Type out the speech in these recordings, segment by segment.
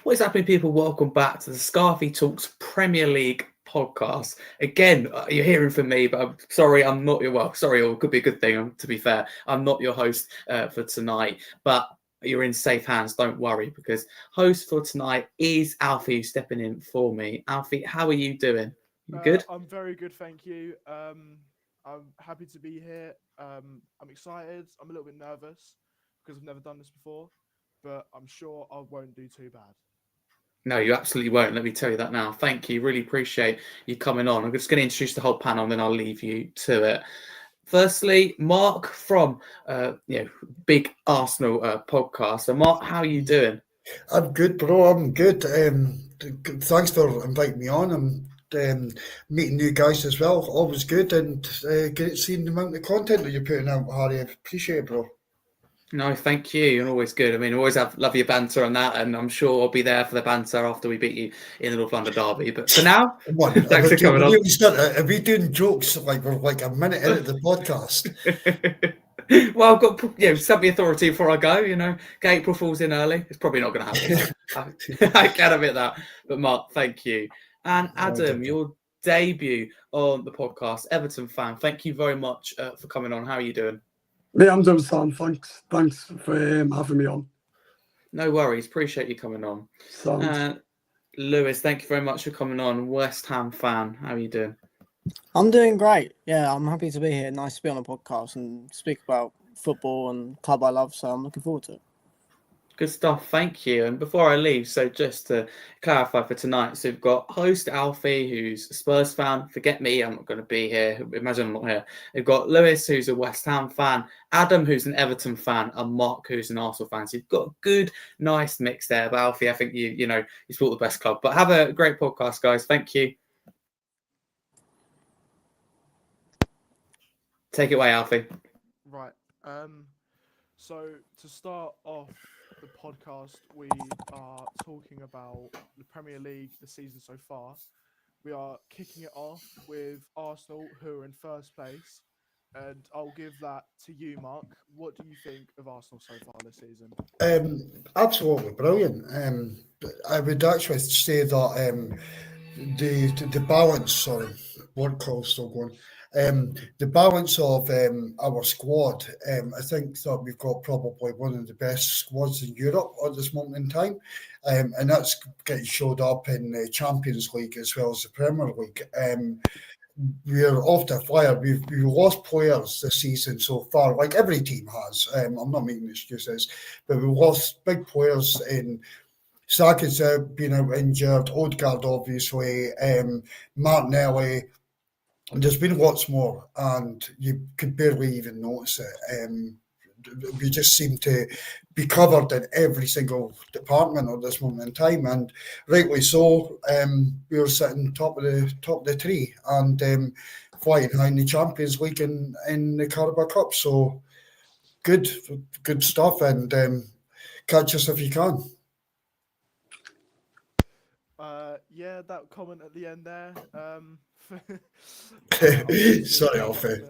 What is happening, people? Welcome back to the Scarfey Talks Premier League podcast. Again, you're hearing from me, but I'm sorry, I'm not your, well, sorry, or it could be a good thing, to be fair. I'm not your host for tonight, but you're in safe hands, don't worry, because host for tonight is Alfie, who's stepping in for me. Alfie, how are you doing? You good? I'm very good, thank you. I'm happy to be here. I'm excited. I'm a little bit nervous because I've never done this before, but I'm sure I won't do too bad. No, you absolutely won't. Let me tell you that now. Thank you. Really appreciate you coming on. I'm just going to introduce the whole panel and then I'll leave you to it. Firstly, Mark from Big Arsenal podcast. So, Mark, how are you doing? I'm good, bro. I'm good. Thanks for inviting me on. I'm meeting new guys as well. Always good, and great seeing the amount of content that you're putting out, Harry. I appreciate it, bro. No, thank you. You're always good. I mean, always love your banter on that, and I'm sure I'll be there for the banter after we beat you in the North London derby. But for now, Come on, thanks for coming on. Are we doing jokes like we're like a minute into the podcast? Well, I've got sent me authority before I go. April falls in early. It's probably not going to happen. I can admit that. But Mark, thank you. And Adam, your debut on the podcast, Everton Fan. Thank you very much for coming on. How are you doing? Yeah, I'm doing Sam. Thanks for having me on. No worries. Appreciate you coming on. Lewis, thank you very much for coming on. West Ham fan. How are you doing? I'm doing great. Yeah, I'm happy to be here. Nice to be on a podcast and speak about football and club I love. So I'm looking forward to it. Good stuff. Thank you. And before I leave, so just to clarify for tonight, so we've got host Alfie, who's a Spurs fan. Forget me, I'm not going to be here. Imagine I'm not here. We've got Lewis, who's a West Ham fan, Adam, who's an Everton fan, and Mark, who's an Arsenal fan. So you've got a good, nice mix there. But Alfie, I think you support the best club. But have a great podcast, guys. Thank you. Take it away, Alfie. Right. So to start off the podcast, we are talking about the Premier League, the season so far. We are kicking it off with Arsenal, who are in first place. And I'll give that to you, Mark. What do you think of Arsenal so far this season? Absolutely brilliant. I would actually say that the balance, sorry, word call's still going. The balance of our squad, I think that we've got probably one of the best squads in Europe at this moment in time, and that's getting showed up in the Champions League as well as the Premier League. We're off to a flyer. We've lost players this season so far, like every team has. I'm not making excuses, but we've lost big players in Saka's been out injured, Odegaard obviously, Martinelli. There's been lots more, and you could barely even notice it. We just seem to be covered in every single department at this moment in time, and rightly so. We're sitting top of the tree and flying high in the Champions League and in the Carabao Cup. So good stuff, and catch us if you can. Yeah, that comment at the end there. Sorry, Alfie.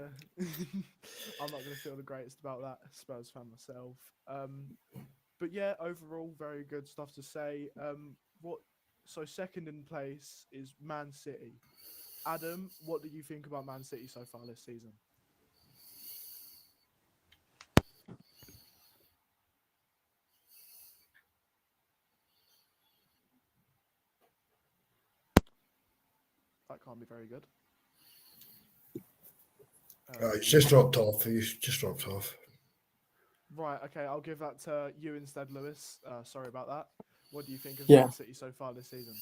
I'm not going to feel the greatest about that, Spurs fan myself. But yeah, overall, very good stuff to say. So second in place is Man City. Adam, what do you think about Man City so far this season? That can't be very good. He's just dropped off. Right, okay, I'll give that to you instead, Lewis. Sorry about that. What do you think of Yeah. Man City so far this season?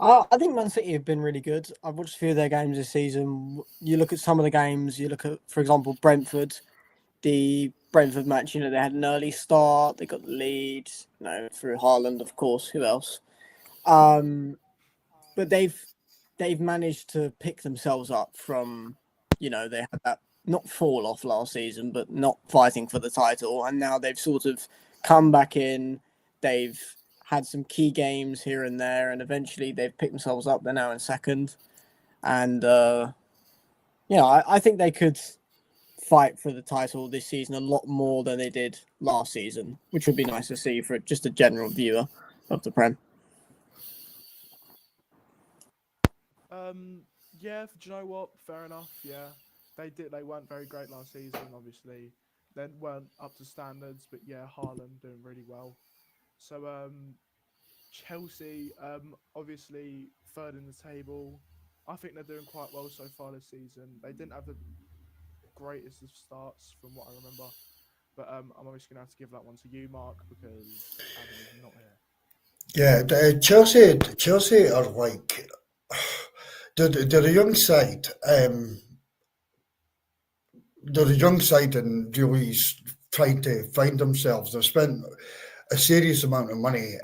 I think Man City have been really good. I've watched a few of their games this season. You look at some of the games, you look at, for example, Brentford. The Brentford match, they had an early start. They got the lead, through Haaland, of course. Who else? But they've managed to pick themselves up from, they had that not fall off last season, but not fighting for the title. And now they've sort of come back in. They've had some key games here and there, and eventually they've picked themselves up. They're now in second. And, I think they could fight for the title this season a lot more than they did last season, which would be nice to see for just a general viewer of the Prem. Yeah, do you know what? Fair enough. Yeah, they weren't very great last season. Obviously, they weren't up to standards. But yeah, Haaland doing really well. So Chelsea, obviously third in the table. I think they're doing quite well so far this season. They didn't have the greatest of starts from what I remember, but I'm obviously gonna have to give that one to you, Mark, because Adam is not here. Yeah, Chelsea are like they're a young side. They're a young side and really trying to find themselves. They've spent a serious amount of money,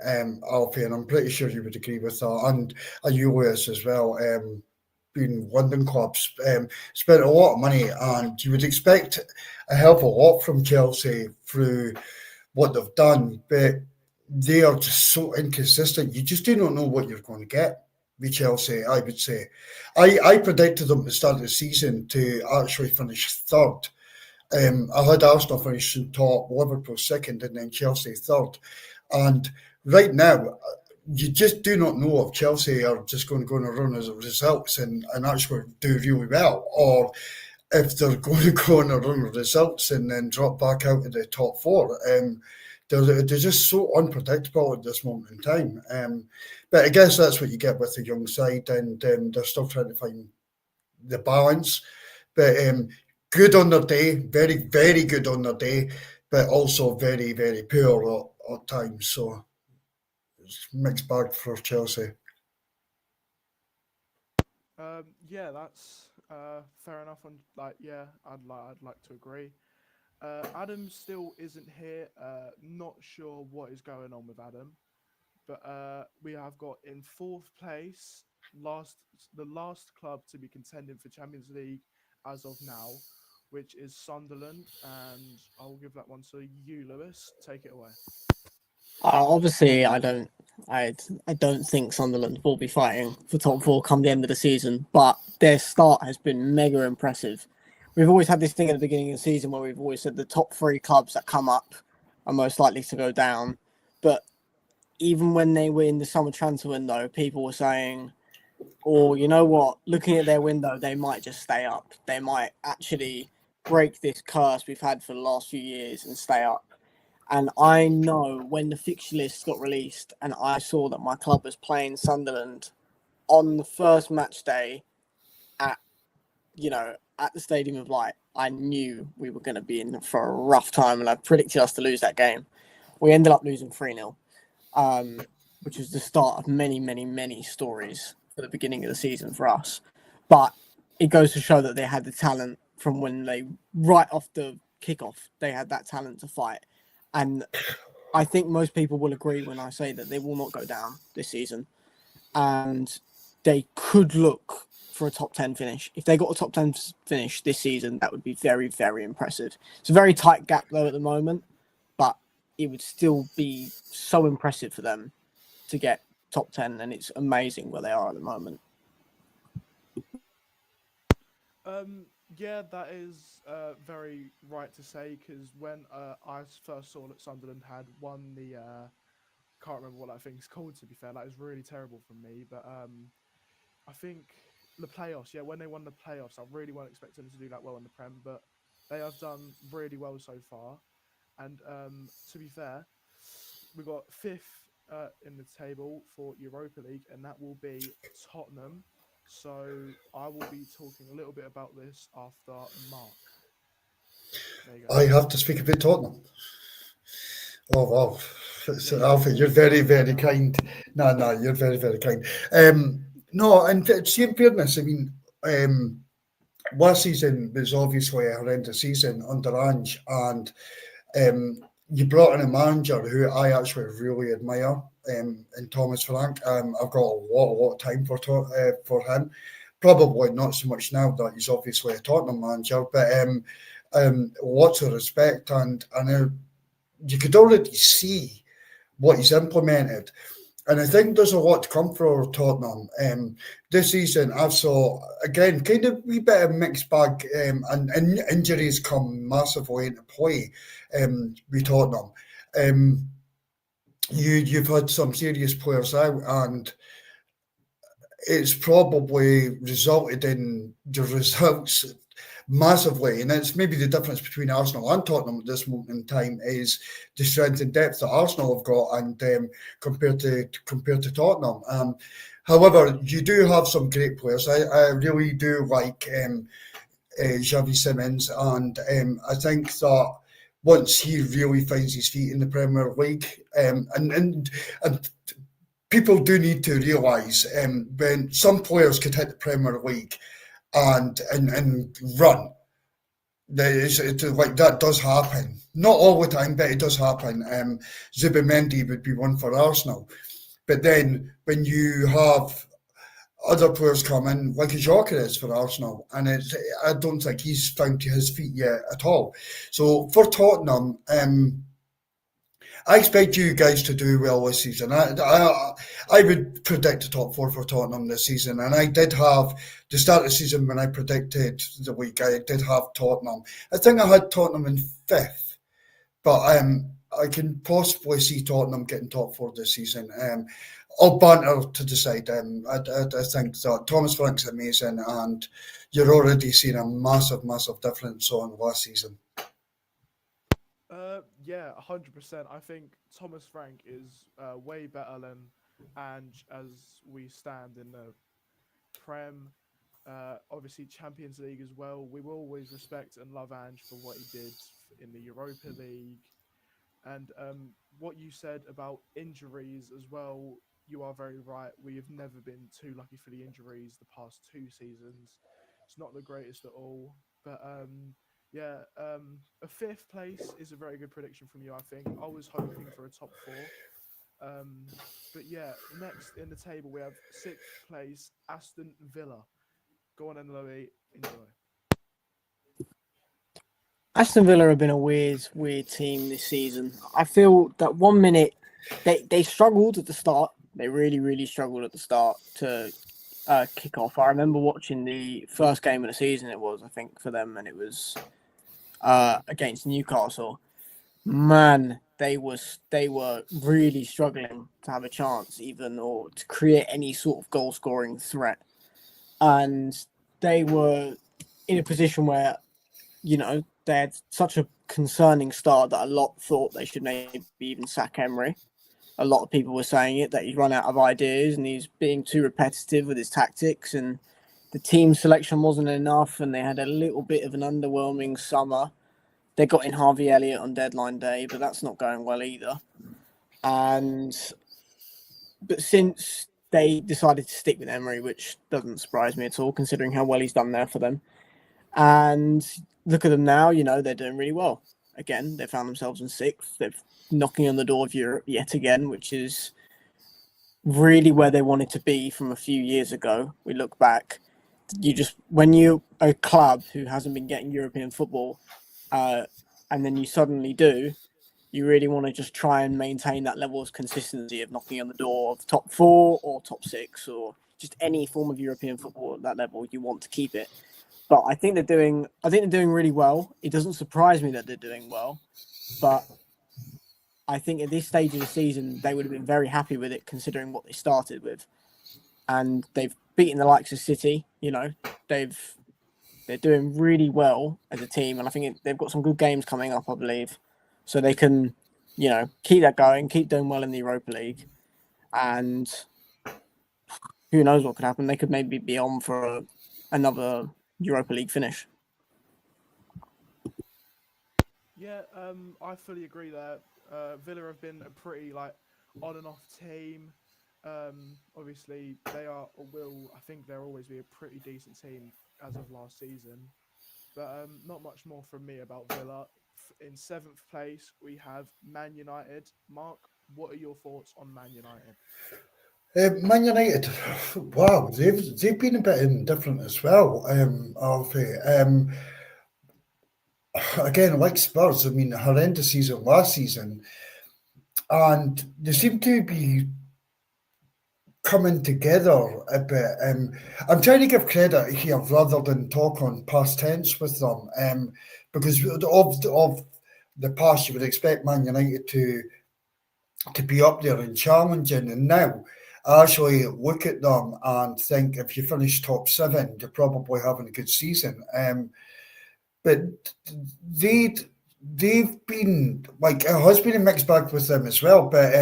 Alfie, and I'm pretty sure you would agree with that, and UOS as well. Being London clubs, spent a lot of money, and you would expect a hell of a lot from Chelsea through what they've done, but they are just so inconsistent. You just do not know what you're going to get with Chelsea, I would say. I predicted them at the start of the season to actually finish third. I had Arsenal finishing top, Liverpool second, and then Chelsea third. And right now, you just do not know if Chelsea are just going to go on a run as a results and actually do really well, or if they're going to go on a run of results and then drop back out of the top four. They're just so unpredictable at this moment in time. But I guess that's what you get with the young side, and they're still trying to find the balance. But good on their day, very, very good on their day, but also very, very poor at times. So it's mixed bag for Chelsea. Yeah, that's fair enough. On I'd like to agree. Adam still isn't here. Not sure what is going on with Adam, but we have got in fourth place, the last club to be contending for Champions League as of now, which is Sunderland, and I'll give that one to you, Lewis. Take it away. Obviously, I don't think Sunderland will be fighting for top four come the end of the season, but their start has been mega impressive. We've always had this thing at the beginning of the season where we've always said the top three clubs that come up are most likely to go down. But even when they were in the summer transfer window, people were saying, "Oh, you know what? Looking at their window, they might just stay up. They might actually break this curse we've had for the last few years and stay up." And I know when the fixture list got released and I saw that my club was playing Sunderland on the first match day at the Stadium of Light, I knew we were going to be in for a rough time, and I predicted us to lose that game. We ended up losing 3-0, which was the start of many, many, many stories for the beginning of the season for us. But it goes to show that they had the talent from when right off the kickoff, they had that talent to fight. And I think most people will agree when I say that they will not go down this season. And they could look for a top 10 finish. If they got a top 10 finish this season, that would be very, very impressive. It's a very tight gap, though, at the moment. But it would still be so impressive for them to get top 10. And it's amazing where they are at the moment. Yeah, that is very right to say, because when I first saw that Sunderland had won the, can't remember what that thing's called, to be fair, that is really terrible from me, but I think the playoffs, when they won the playoffs, I really weren't expecting them to do that well in the Prem, but they have done really well so far, and to be fair, we got fifth in the table for Europa League, and that will be Tottenham. So I will be talking a little bit about this after Mark. There you go. I have to speak about Tottenham. Oh, wow. So, Alfie, you're very, very kind. No, you're very, very kind. No, and see, in fairness, I mean, last season was obviously a horrendous season under Ange, and you brought in a manager who I actually really admire, in Thomas Frank. I've got a lot of time for him. Probably not so much now that he's obviously a Tottenham manager, but lots of respect, and you could already see what he's implemented. And I think there's a lot to come for Tottenham. This season, I saw, again, kind of a wee bit of mixed bag, and injuries come massively into play with Tottenham. You've had some serious players out, and it's probably resulted in the results massively, and it's maybe the difference between Arsenal and Tottenham at this moment in time is the strength and depth that Arsenal have got, and compared to Tottenham. However, you do have some great players. I really do like Xavi Simons, and I think that once he really finds his feet in the Premier League, and people do need to realise when some players could hit the Premier League and run. Like that does happen. Not all the time, but it does happen. Zubimendi would be one for Arsenal. But then when you have other players come in, like Joker is for Arsenal, and I don't think he's found his feet yet at all. So for Tottenham, I expect you guys to do well this season. I would predict the top four for Tottenham this season, and I did have the start of the season when I predicted the week. I did have Tottenham. I think I had Tottenham in fifth, but I can possibly see Tottenham getting top four this season. All banter to decide. I think that Thomas Frank's amazing, and you're already seeing a massive difference on last season. Yeah, 100%. I think Thomas Frank is way better than Ange as we stand in the Prem. Obviously, Champions League as well. We will always respect and love Ange for what he did in the Europa League. And what you said about injuries as well, you are very right. We have never been too lucky for the injuries the past 2 seasons. It's not the greatest at all. But a fifth place is a very good prediction from you, I think. I was hoping for a top 4. But yeah, next in the table, we have 6th place, Aston Villa. Go on, and Louis, enjoy. Aston Villa have been a weird team this season. I feel that 1 minute they struggled at the start. They really struggled at the start to kick off. I remember watching the first game of the season. It was, I think, for them, and it was against Newcastle. Man, they were really struggling to have a chance, even or to create any sort of goal scoring threat, and they were in a position where, you know, they had such a concerning start that a lot thought they should maybe even sack Emery. A lot of people were saying it, that he's run out of ideas and he's being too repetitive with his tactics, and the team selection wasn't enough, and they had a little bit of an underwhelming summer. They got in Harvey Elliott on deadline day, but that's not going well either. But since they decided to stick with Emery, which doesn't surprise me at all, considering how well he's done there for them. And look at them now, you know, they're doing really well. Again, they found themselves in 6th. They're knocking on the door of Europe yet again, which is really where they wanted to be from a few years ago. We look back, when you're a club who hasn't been getting European football, and then you suddenly do, you really want to just try and maintain that level of consistency of knocking on the door of top 4 or top 6 or just any form of European football at that level. You want to keep it. But I think they're doing really well. It doesn't surprise me that they're doing well, but I think at this stage of the season they would have been very happy with it, considering what they started with. And they've beaten the likes of City. You know, they're doing really well as a team, and I think they've got some good games coming up, I believe, so they can, you know, keep that going, keep doing well in the Europa League, and who knows what could happen. They could maybe be on for another Europa League finish. Yeah, I fully agree there. Villa have been a pretty on and off team. Obviously, I think they'll always be a pretty decent team as of last season. But not much more from me about Villa. In 7th place, we have Man United. Mark, what are your thoughts on Man United? Man United, wow, they've been a bit indifferent as well, Alfie. Again, like Spurs, I mean, horrendous season last season, and they seem to be coming together a bit. I'm trying to give credit here rather than talk on past tense with them, because of the past, you would expect Man United to be up there and challenging, and now I actually look at them and think if you finish top 7, you're probably having a good season. But they've been like, it has been a mixed bag with them as well. But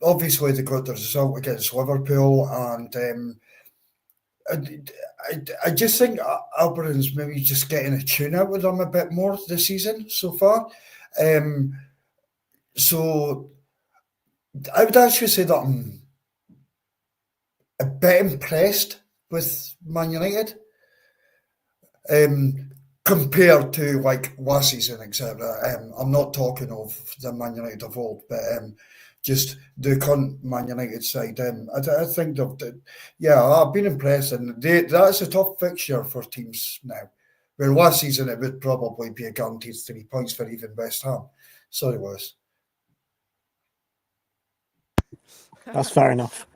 obviously they got the result against Liverpool, and I just think Alberton's maybe just getting a tune out with them a bit more this season so far. So I would actually say that I'm a bit impressed with Man United compared to like last season, etc. I'm not talking of the Man United of old, but just the current Man United side. I think I've been impressed, and that's a tough fixture for teams now. Where last season it would probably be a guaranteed 3 points for even West Ham. Sorry, Lewis. That's fair enough.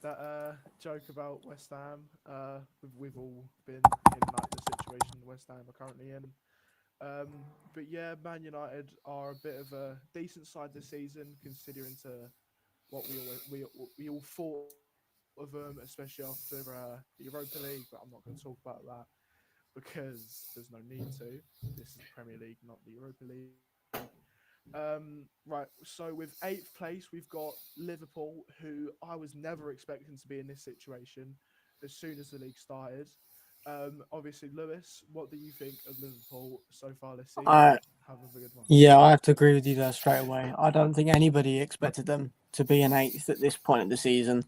That joke about West Ham, we've all been in like the situation West Ham are currently in. But yeah, Man United are a bit of a decent side this season, considering to what we all thought of them, especially after the Europa League. But I'm not going to talk about that because there's no need to. This is the Premier League, not the Europa League. Right, so with 8th place, we've got Liverpool, who I was never expecting to be in this situation as soon as the league started. Obviously, Lewis, what do you think of Liverpool so far this season? Have a good one. Yeah, I have to agree with you there straight away. I don't think anybody expected them to be an 8th at this point of the season.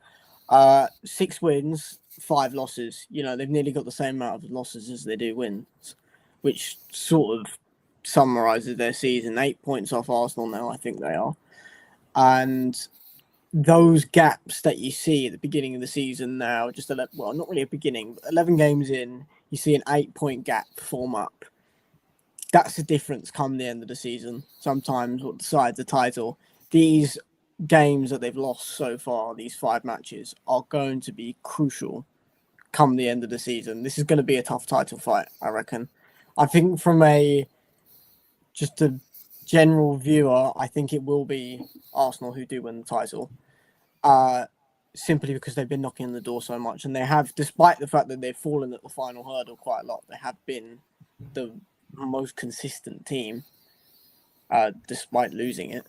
6 wins, 5 losses. You know, they've nearly got the same amount of losses as they do wins, which sort of summarises their season. 8 points off Arsenal now, I think they are. And those gaps that you see at the beginning of the season now, not really a beginning, but 11 games in, you see an 8-point gap form up. That's the difference come the end of the season. Sometimes what decides the title. These games that they've lost so far, these 5 matches, are going to be crucial come the end of the season. This is going to be a tough title fight, I reckon. I think from just a general viewer, I think it will be Arsenal who do win the title. Simply because they've been knocking on the door so much, and they have, despite the fact that they've fallen at the final hurdle quite a lot, they have been the most consistent team, despite losing it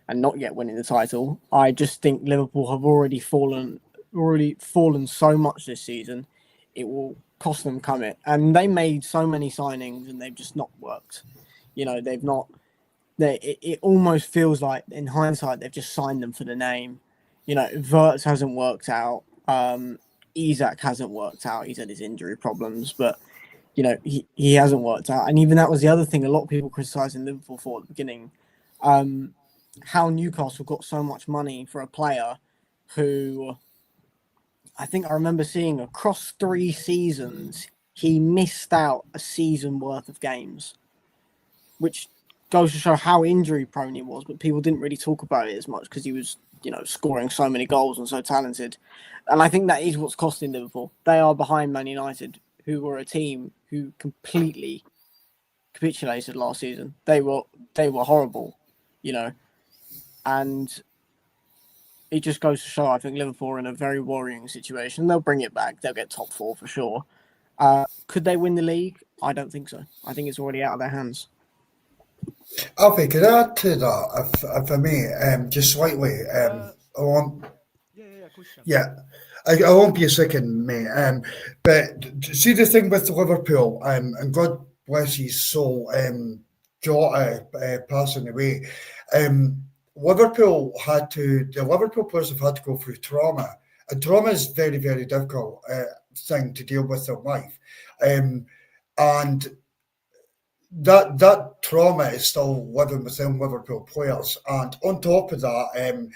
and not yet winning the title. I just think Liverpool have already fallen so much this season. It will cost them come it, and they made so many signings and they've just not worked. You know, they've not. It almost feels like in hindsight they've just signed them for the name. You know, Wirtz hasn't worked out. Isak hasn't worked out. He's had his injury problems, but you know, he hasn't worked out. And even that was the other thing a lot of people criticising Liverpool for at the beginning. How Newcastle got so much money for a player who I think I remember seeing across 3 seasons, he missed out a season worth of games, which goes to show how injury prone he was, but people didn't really talk about it as much because he was, you know, scoring so many goals and so talented. And I think that is what's costing Liverpool. They are behind Man United, who were a team who completely capitulated last season. They were horrible, you know, and it just goes to show I think Liverpool are in a very worrying situation. They'll bring it back. They'll get top 4 for sure. Could they win the league? I don't think so. I think it's already out of their hands. Alfie, could I add to that, if I may, just slightly? I won't. Yeah, I won't be a second, mate. But see the thing with Liverpool, and God bless his soul, Jota passing away. The Liverpool players have had to go through trauma, and trauma is very, very difficult thing to deal with in life, and that trauma is still living within Liverpool players. And on top of that,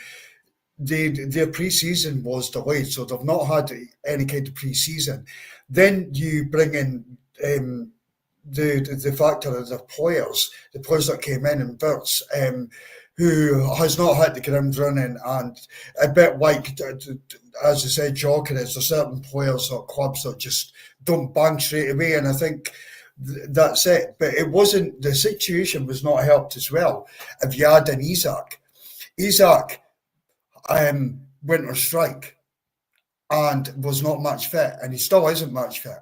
their pre-season was delayed, so they've not had any kind of pre-season. Then you bring in the factor of the players that came in, and Wirtz, who has not hit the ground running, and a bit like, as I said, Joker is, there's certain players or clubs that just don't bang straight away, and I think that's it. But it wasn't, the situation was not helped as well. If you add in Isak winter strike and was not match fit, and he still isn't match fit.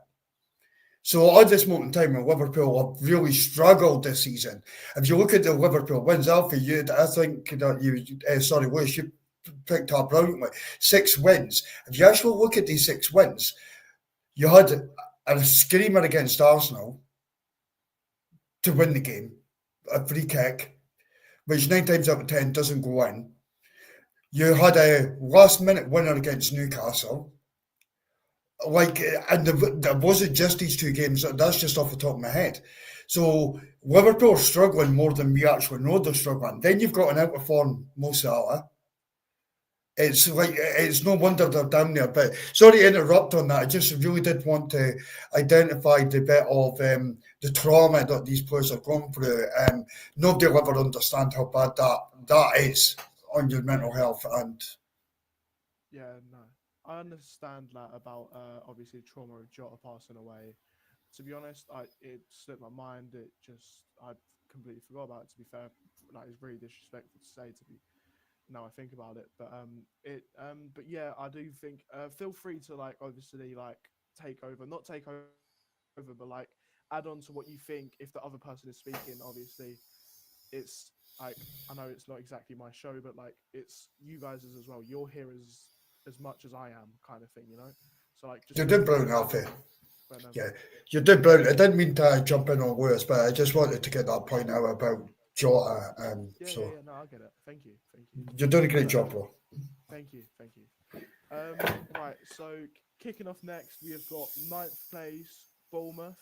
So at this moment in time, Liverpool have really struggled this season. If you look at the Liverpool wins, Alfie, I think that Lewis, you picked up brilliantly. 6 wins. If you actually look at these 6 wins, you had a screamer against Arsenal to win the game, a free kick, which 9 times out of 10 doesn't go in. You had a last-minute winner against Newcastle. And there wasn't just these 2 games. That's just off the top of my head. So Liverpool are struggling more than we actually know they're struggling. Then you've got an out of form Mo Salah. It's no wonder they're down there. But sorry to interrupt on that. I just really did want to identify the bit of the trauma that these players are going through. Nobody will ever understand how bad that is on your mental health. And yeah, no, I understand that about obviously trauma of Jota passing away. To be honest, it slipped my mind. I completely forgot about it. To be fair, it's really disrespectful to say. Now I think about it, but yeah, I do think. Feel free to obviously take over, not take over, but add on to what you think if the other person is speaking. Obviously, it's I know it's not exactly my show, but it's you guys as well. You're here as much as I am, kind of thing, So just you did brilliant, Alfie. Yeah, you did brilliant. I didn't mean to jump in on Lewis, but I just wanted to get that point out about Jota. No, I get it. Thank you. You're doing a great job, bro. Thank you. Right, so kicking off next, we have got 9th place Bournemouth.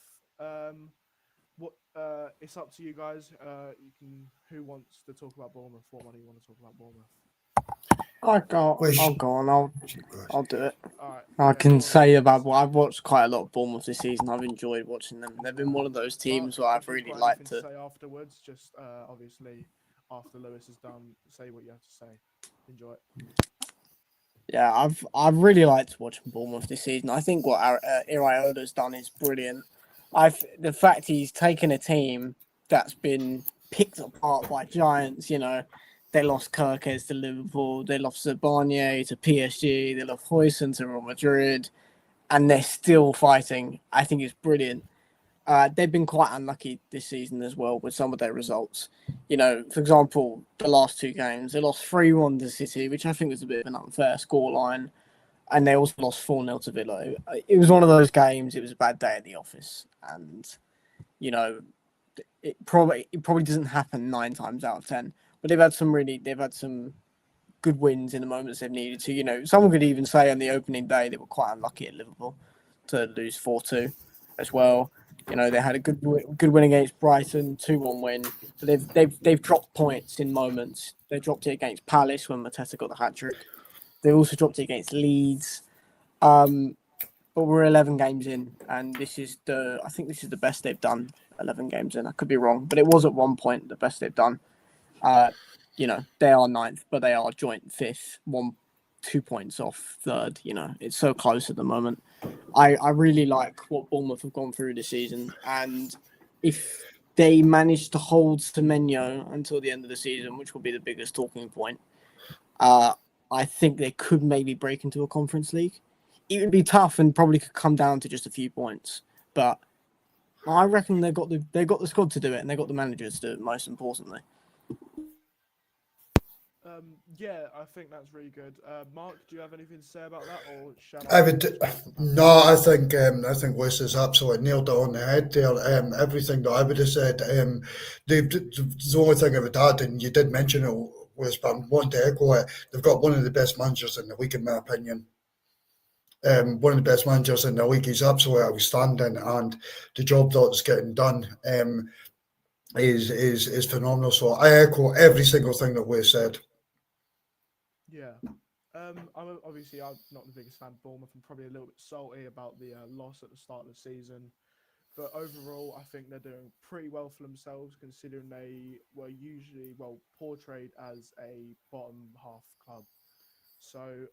It's up to you guys. Who wants to talk about Bournemouth? What do you want to talk about Bournemouth? I'll go on. I'll do it. All right. I can say about I've watched quite a lot of Bournemouth this season. I've enjoyed watching them. They've been one of those teams where I've really liked to say afterwards. Just obviously after Lewis is done, say what you have to say. Enjoy it. Yeah, I've really liked watching Bournemouth this season. I think what Iraola's done is brilliant. The fact he's taken a team that's been picked apart by giants. They lost Kirkes to Liverpool, they lost Zabanye to PSG, they lost Huijsen to Real Madrid, and they're still fighting. I think it's brilliant. They've been quite unlucky this season as well with some of their results. For example, the last 2 games, they lost 3-1 to City, which I think was a bit of an unfair scoreline, and they also lost 4-0 to Villa. It was one of those games. It was a bad day at the office, and it probably doesn't happen 9 times out of 10. But they've had some good wins in the moments they've needed to. Someone could even say on the opening day they were quite unlucky at Liverpool to lose 4-2 as well. They had a good win against Brighton, 2-1 win. So they've dropped points in moments. They dropped it against Palace when Mateta got the hat trick. They also dropped it against Leeds. But we're 11 games in, and I think this is the best they've done. 11 games in. I could be wrong, but it was at one point the best they've done. They are 9th, but they are joint 5th, 2 points off 3rd. It's so close at the moment. I really like what Bournemouth have gone through this season, and if they manage to hold Semenyo until the end of the season, which will be the biggest talking point, I think they could maybe break into a Conference League. It would be tough and probably could come down to just a few points, but I reckon they've got the squad to do it, and they've got the managers to do it, most importantly. Yeah, I think that's really good. Mark, do you have anything to say about that, or shall I would. No, I think Wes has absolutely nailed it on the head there. Everything that I would have said. The only thing I would add, and you did mention it, was, but I want to echo it. They've got one of the best managers in the league, in my opinion. One of the best managers in the league. He's absolutely outstanding, and the job that's getting done is phenomenal. So I echo every single thing that Wes said. Yeah. I'm not the biggest fan of Bournemouth. I'm probably a little bit salty about the loss at the start of the season. But overall, I think they're doing pretty well for themselves, considering they were usually, portrayed as a bottom half club. So,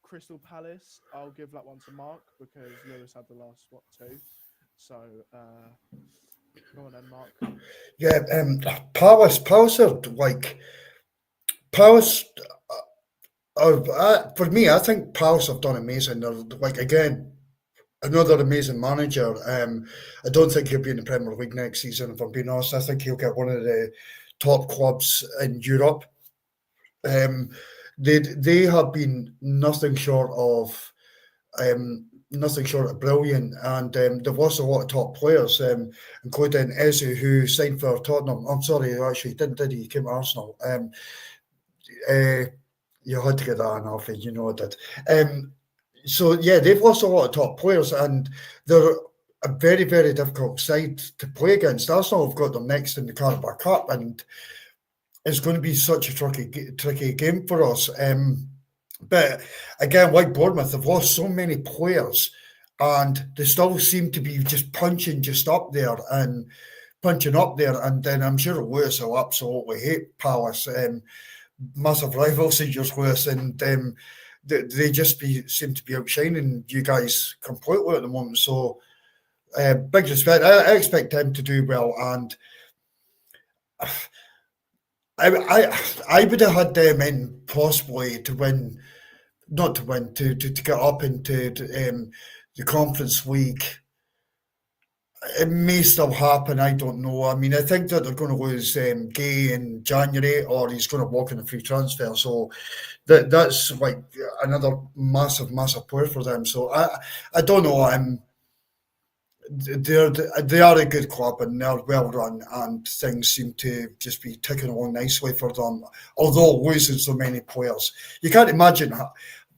Crystal Palace, I'll give that one to Mark, because Lewis had the last, 2. So, go on then, Mark. Yeah, Palace are like... Palace For me, I think Palace have done amazing. They're, like, again, another amazing manager. I don't think he'll be in the Premier League next season, if I'm being honest. I think he'll get one of the top clubs in Europe. They have been nothing short of brilliant, and they've lost a lot of top players, including Eze, who signed for Tottenham. I'm sorry, actually, did he? He came to Arsenal. Uh, you had to get that in, Alfie. You know that. So yeah, they've lost a lot of top players, and they're a very, very difficult side to play against. Arsenal have got them next in the Carabao Cup, and it's going to be such a tricky game for us. But again, like Bournemouth, they've lost so many players, and they still seem to be just punching up there. And then I'm sure Lewis will absolutely hate Palace. Massive rivals of yours, Lewis, and they just seem to be outshining you guys completely at the moment. So big respect. I expect them to do well, and I would have had them in possibly to win, not to win, to get up into the Conference League. It may still happen. I don't know. I mean, I think that they're going to lose Gay in January, or he's going to walk in a free transfer. So that's like another massive player for them. So I don't know. They are a good club, and they're well run, and things seem to just be ticking along nicely for them. Although losing so many players, you can't imagine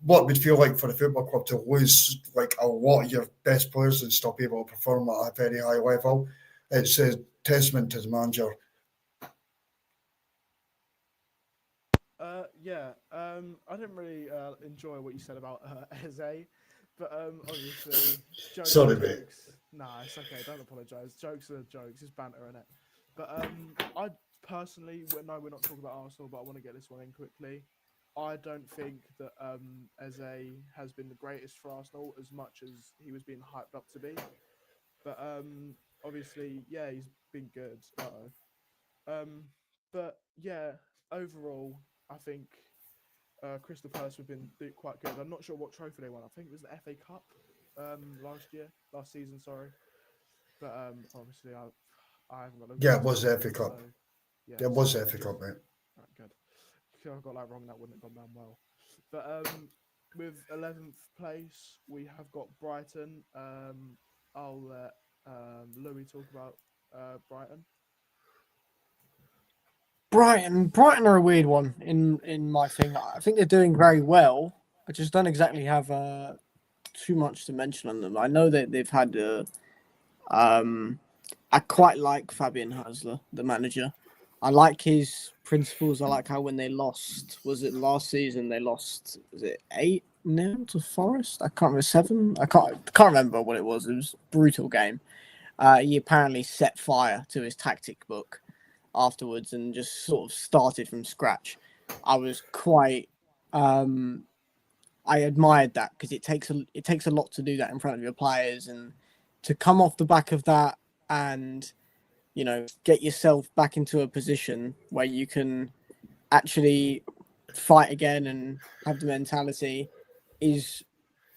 what it would feel like for a football club to lose like a lot of your best players and still be able to perform at a very high level. It's a testament to the manager. I didn't really enjoy what you said about Eze, but obviously Sorry, mate. jokes. Nah, it's okay. Don't apologise. Jokes are jokes. It's banter, in it. But I personally, no, we're not talking about Arsenal, but I want to get this one in quickly. I don't think that Eze has been the greatest for Arsenal as much as he was being hyped up to be. But obviously, yeah, he's been good. But yeah, overall, I think Crystal Palace have been quite good. I'm not sure what trophy they won. I think it was the FA Cup last season. Sorry, but obviously I haven't got. Yeah, it was the FA Cup. So, yeah, It was the FA Cup, mate. Right, good. If I got that wrong, that wouldn't have gone down well. But with 11th place, we have got Brighton. I'll let Louis talk about Brighton. Brighton are a weird one in my thing. I think they're doing very well. I just don't exactly have too much to mention on them. I know that they've had I quite like Fabian Hasler, the manager. I like his principles. I like how when they lost, was it last season? They lost, was it 8-0 to Forest? I can't remember, 7. I can't remember what it was. It was a brutal game. He apparently set fire to his tactic book afterwards and just sort of started from scratch. I was quite I admired that because it takes a lot to do that in front of your players, and to come off the back of that and get yourself back into a position where you can actually fight again and have the mentality is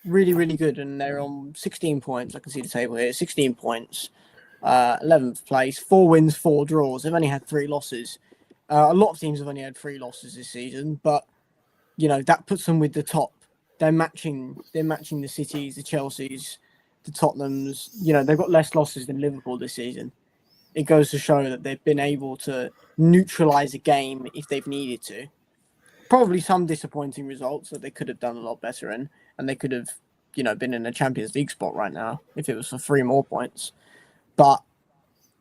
really, really good. And they're on 16 points. I can see the table here. 16 points. 11th place, 4 wins, 4 draws. They've only had 3 losses. A lot of teams have only had 3 losses this season, but that puts them with the top. They're matching the Cities, the Chelseas, the Tottenhams. They've got less losses than Liverpool this season. It goes to show that they've been able to neutralise a game if they've needed to. Probably some disappointing results that they could have done a lot better in, and they could have, been in a Champions League spot right now if it was for 3 more points. But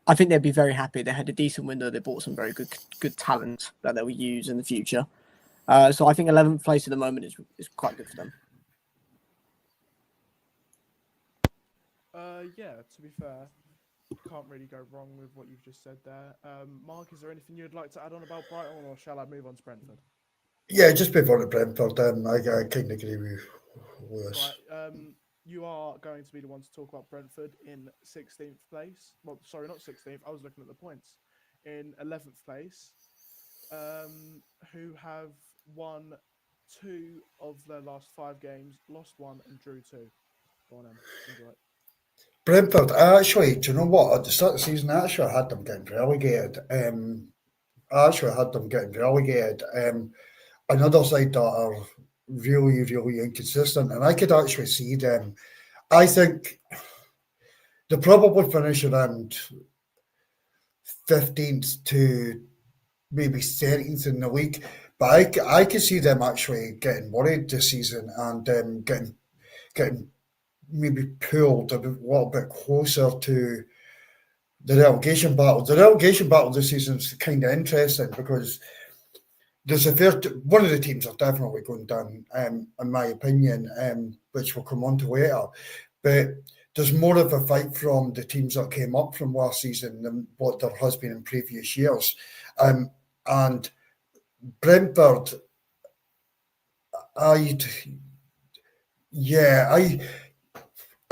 I think they'd be very happy. They had a decent window. They bought some very good talent that they will use in the future. So I think 11th place at the moment is quite good for them. Yeah, to be fair, can't really go wrong with what you've just said there. Mark, is there anything you'd like to add on about Brighton, or shall I move on to Brentford? Yeah, just before the Brentford, I kind of agree with Lewis. Right, you are going to be the one to talk about Brentford in 16th place. Well, sorry, not 16th. I was looking at the points. In 11th place, who have won 2 of their last 5 games, lost 1 and drew 2. Go on, then. Enjoy it. Brentford, actually, do you know what? At the start of the season, I actually had them getting relegated. Another side that are really, really inconsistent, and I could actually see them. I think they'll probably finish around 15th to maybe 13th in the league, but I could see them actually getting worried this season and getting maybe pulled a little bit closer to the relegation battle. The relegation battle this season is kind of interesting because there's one of the teams are definitely going down, in my opinion, which we'll come on to later. But there's more of a fight from the teams that came up from last season than what there has been in previous years. And Brentford, I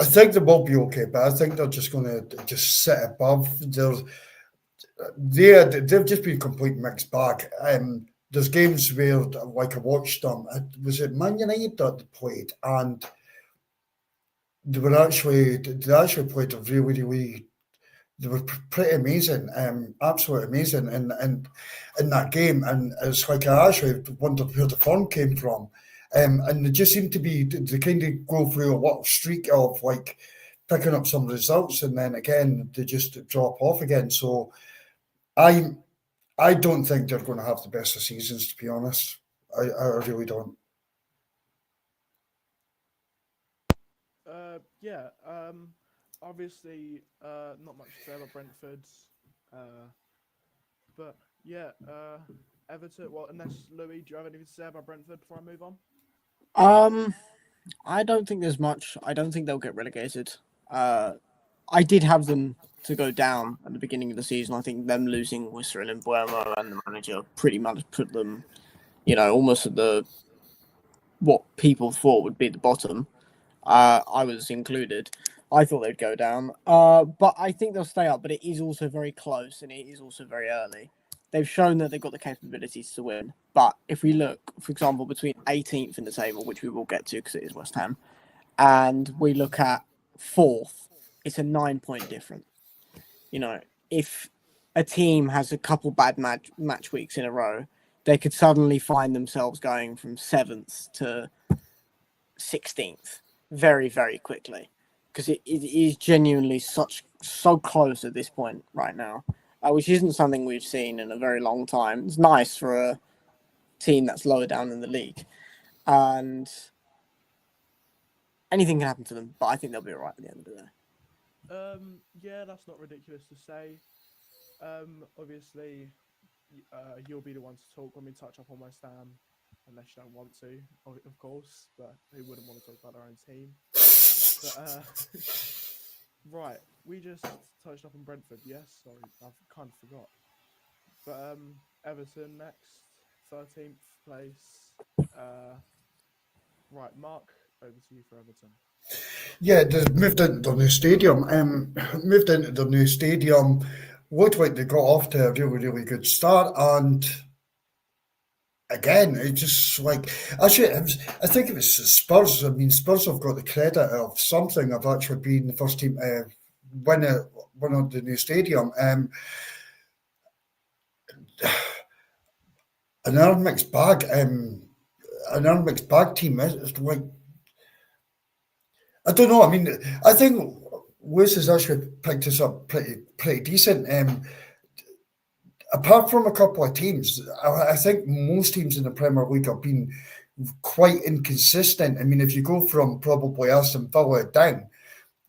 think they will be okay, but I think they're just going to just sit above. They've just been complete mixed bag. There's games where, like I watched them, was it Man United that they played, and they actually played a really, really. They were pretty amazing, absolutely amazing in that game, and it's like I actually wondered where the form came from. And they just seem to be, they kind of go through a little streak of like picking up some results and then again, they just drop off again. So I don't think they're going to have the best of seasons, to be honest. I really don't. Obviously, not much to say about Brentford. But yeah, Everton, well, unless Louis, do you have anything to say about Brentford before I move on? I don't think there's much. I don't think they'll get relegated. I did have them to go down at the beginning of the season. I think them losing Wisser and Buemo and the manager pretty much put them, almost at what people thought would be the bottom. I was included. I thought they'd go down. But I think they'll stay up. But it is also very close and it is also very early. They've shown that they've got the capabilities to win. But if we look, for example, between 18th in the table, which we will get to because it is West Ham, and we look at 4th, it's a 9-point difference. If a team has a couple bad match weeks in a row, they could suddenly find themselves going from 7th to 16th very, very quickly. Because it is genuinely so close at this point right now. Which isn't something we've seen in a very long time. It's nice for a team that's lower down in the league. And anything can happen to them, but I think they'll be all right at the end of the day. Yeah, that's not ridiculous to say. Obviously, you'll be the one to talk when we touch up on West Ham, unless you don't want to, of course, but who wouldn't want to talk about their own team? But, right, we just touched up on Brentford, yes? Sorry, I've kind of forgot. But Everton next, 13th place. Right, Mark, over to you for Everton. Yeah, they moved into their new stadium. Looked like they got off to a really, really good start, and again, it just like actually, I think it was Spurs. I mean, Spurs have got the credit of something of actually being the first team to win the new stadium. Another mixed bag. Another mixed bag team. It's like I don't know. I mean, I think Lewis has actually picked us up pretty decent. Apart from a couple of teams, I think most teams in the Premier League have been quite inconsistent. I mean, if you go from probably Aston Villa down,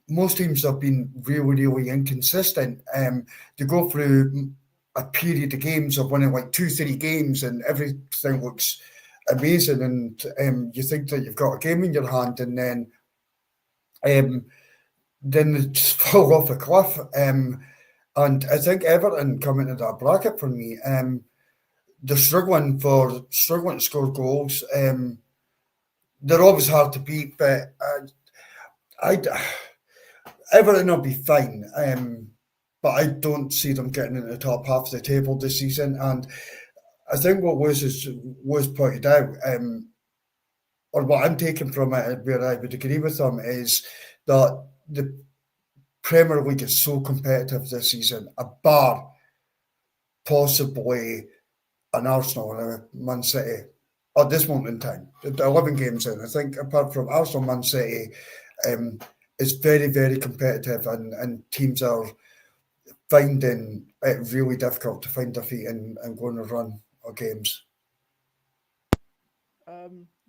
most teams have been really, really inconsistent. They go through a period of games of winning like 2-3 games and everything looks amazing and you think that you've got a game in your hand and then they just fall off a cliff. And I think Everton come into that bracket for me. They're struggling to score goals. They're always hard to beat, but Everton will be fine. But I don't see them getting into the top half of the table this season. And I think what was pointed out, or what I'm taking from it, where I would agree with them, is that the Premier League is so competitive this season, a bar possibly an Arsenal and a Man City at this moment in time. 11 games in, I think, apart from Arsenal, Man City, is very, very competitive, and teams are finding it really difficult to find their feet and go on a run of games.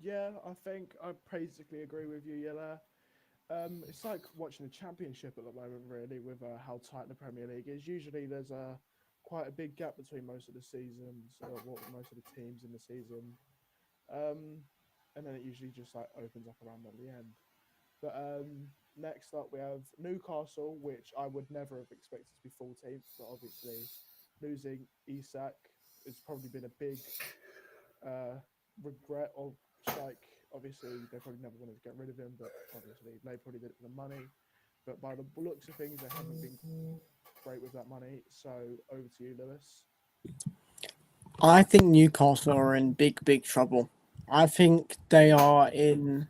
Yeah, I think I basically agree with you, Yella. It's like watching the Championship at the moment, really, with how tight the Premier League is. Usually, there's quite a big gap between most of the seasons, most of the teams in the season, and then it usually just like opens up around at the end. But next up, we have Newcastle, which I would never have expected to be 14th, but obviously losing Isak has probably been a big regret of like. Obviously, they probably never wanted to get rid of him, but obviously they probably did it for the money. But by the looks of things, they haven't been great with that money. So over to you, Lewis. I think Newcastle are in big trouble. I think they are in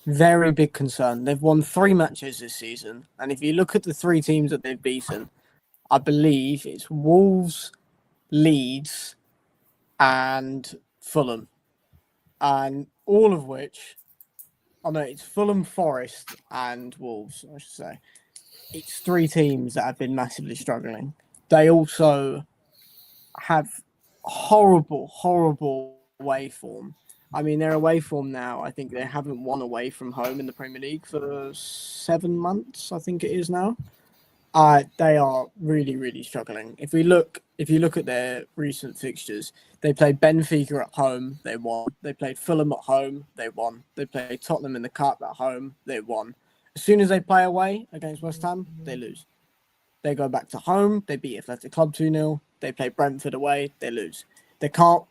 very big concern. They've won 3 matches this season, and if you look at the 3 teams that they've beaten, I believe it's Wolves, Leeds, and Fulham, and all of which, it's Fulham, Forest, and Wolves, I should say. It's 3 teams that have been massively struggling. They also have horrible away form. I mean, their away form now, I think they haven't won away from home in the Premier League for 7 months, I think it is now. They are really struggling. If you look at their recent fixtures, they played Benfica at home, they won. They played Fulham at home, they won. They played Tottenham in the Cup at home, they won. As soon as they play away against West Ham, they lose. They go back to home, they beat Athletic Club 2-0. They play Brentford away, they lose. They can't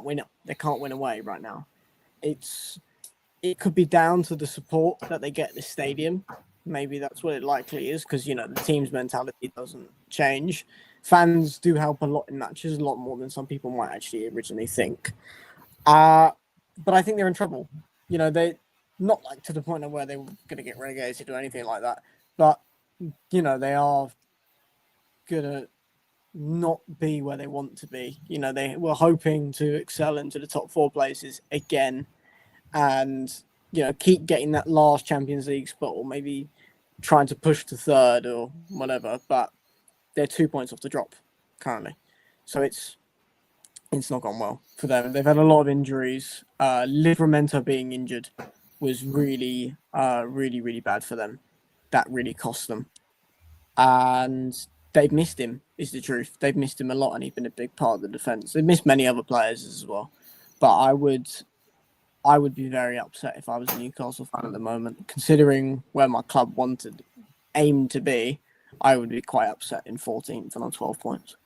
win. They can't win away right now. It could be down to the support that they get at the stadium. Maybe that's what it likely is, because the team's mentality doesn't change. Fans do help a lot in matches, a lot more than some people might actually originally think. But I think they're in trouble. They not like to the point of where they were going to get relegated or anything like that. But they are gonna not be where they want to be. They were hoping to excel into the top 4 places again, and keep getting that last Champions League spot, or maybe trying to push to 3rd or whatever. But they're 2 points off the drop currently, so it's not gone well for them. They've had a lot of injuries. Livramento being injured was really bad for them. That really cost them, and they've missed him, is the truth. They've missed him a lot, and he's been a big part of the defence. They've missed many other players as well. But I would be very upset if I was a Newcastle fan at the moment. Considering where my club aimed to be, I would be quite upset in 14th and on 12 points.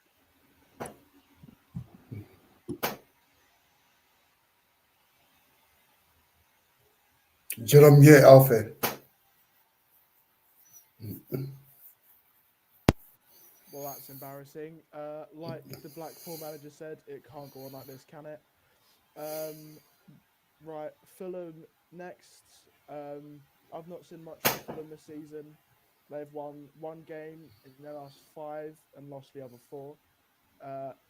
You're on mute, Alfie. Well, that's embarrassing. Like the Blackpool manager said, it can't go on like this, can it? Right, Fulham next. I've not seen much of Fulham this season. They've won 1 game in their last 5 and lost the other 4.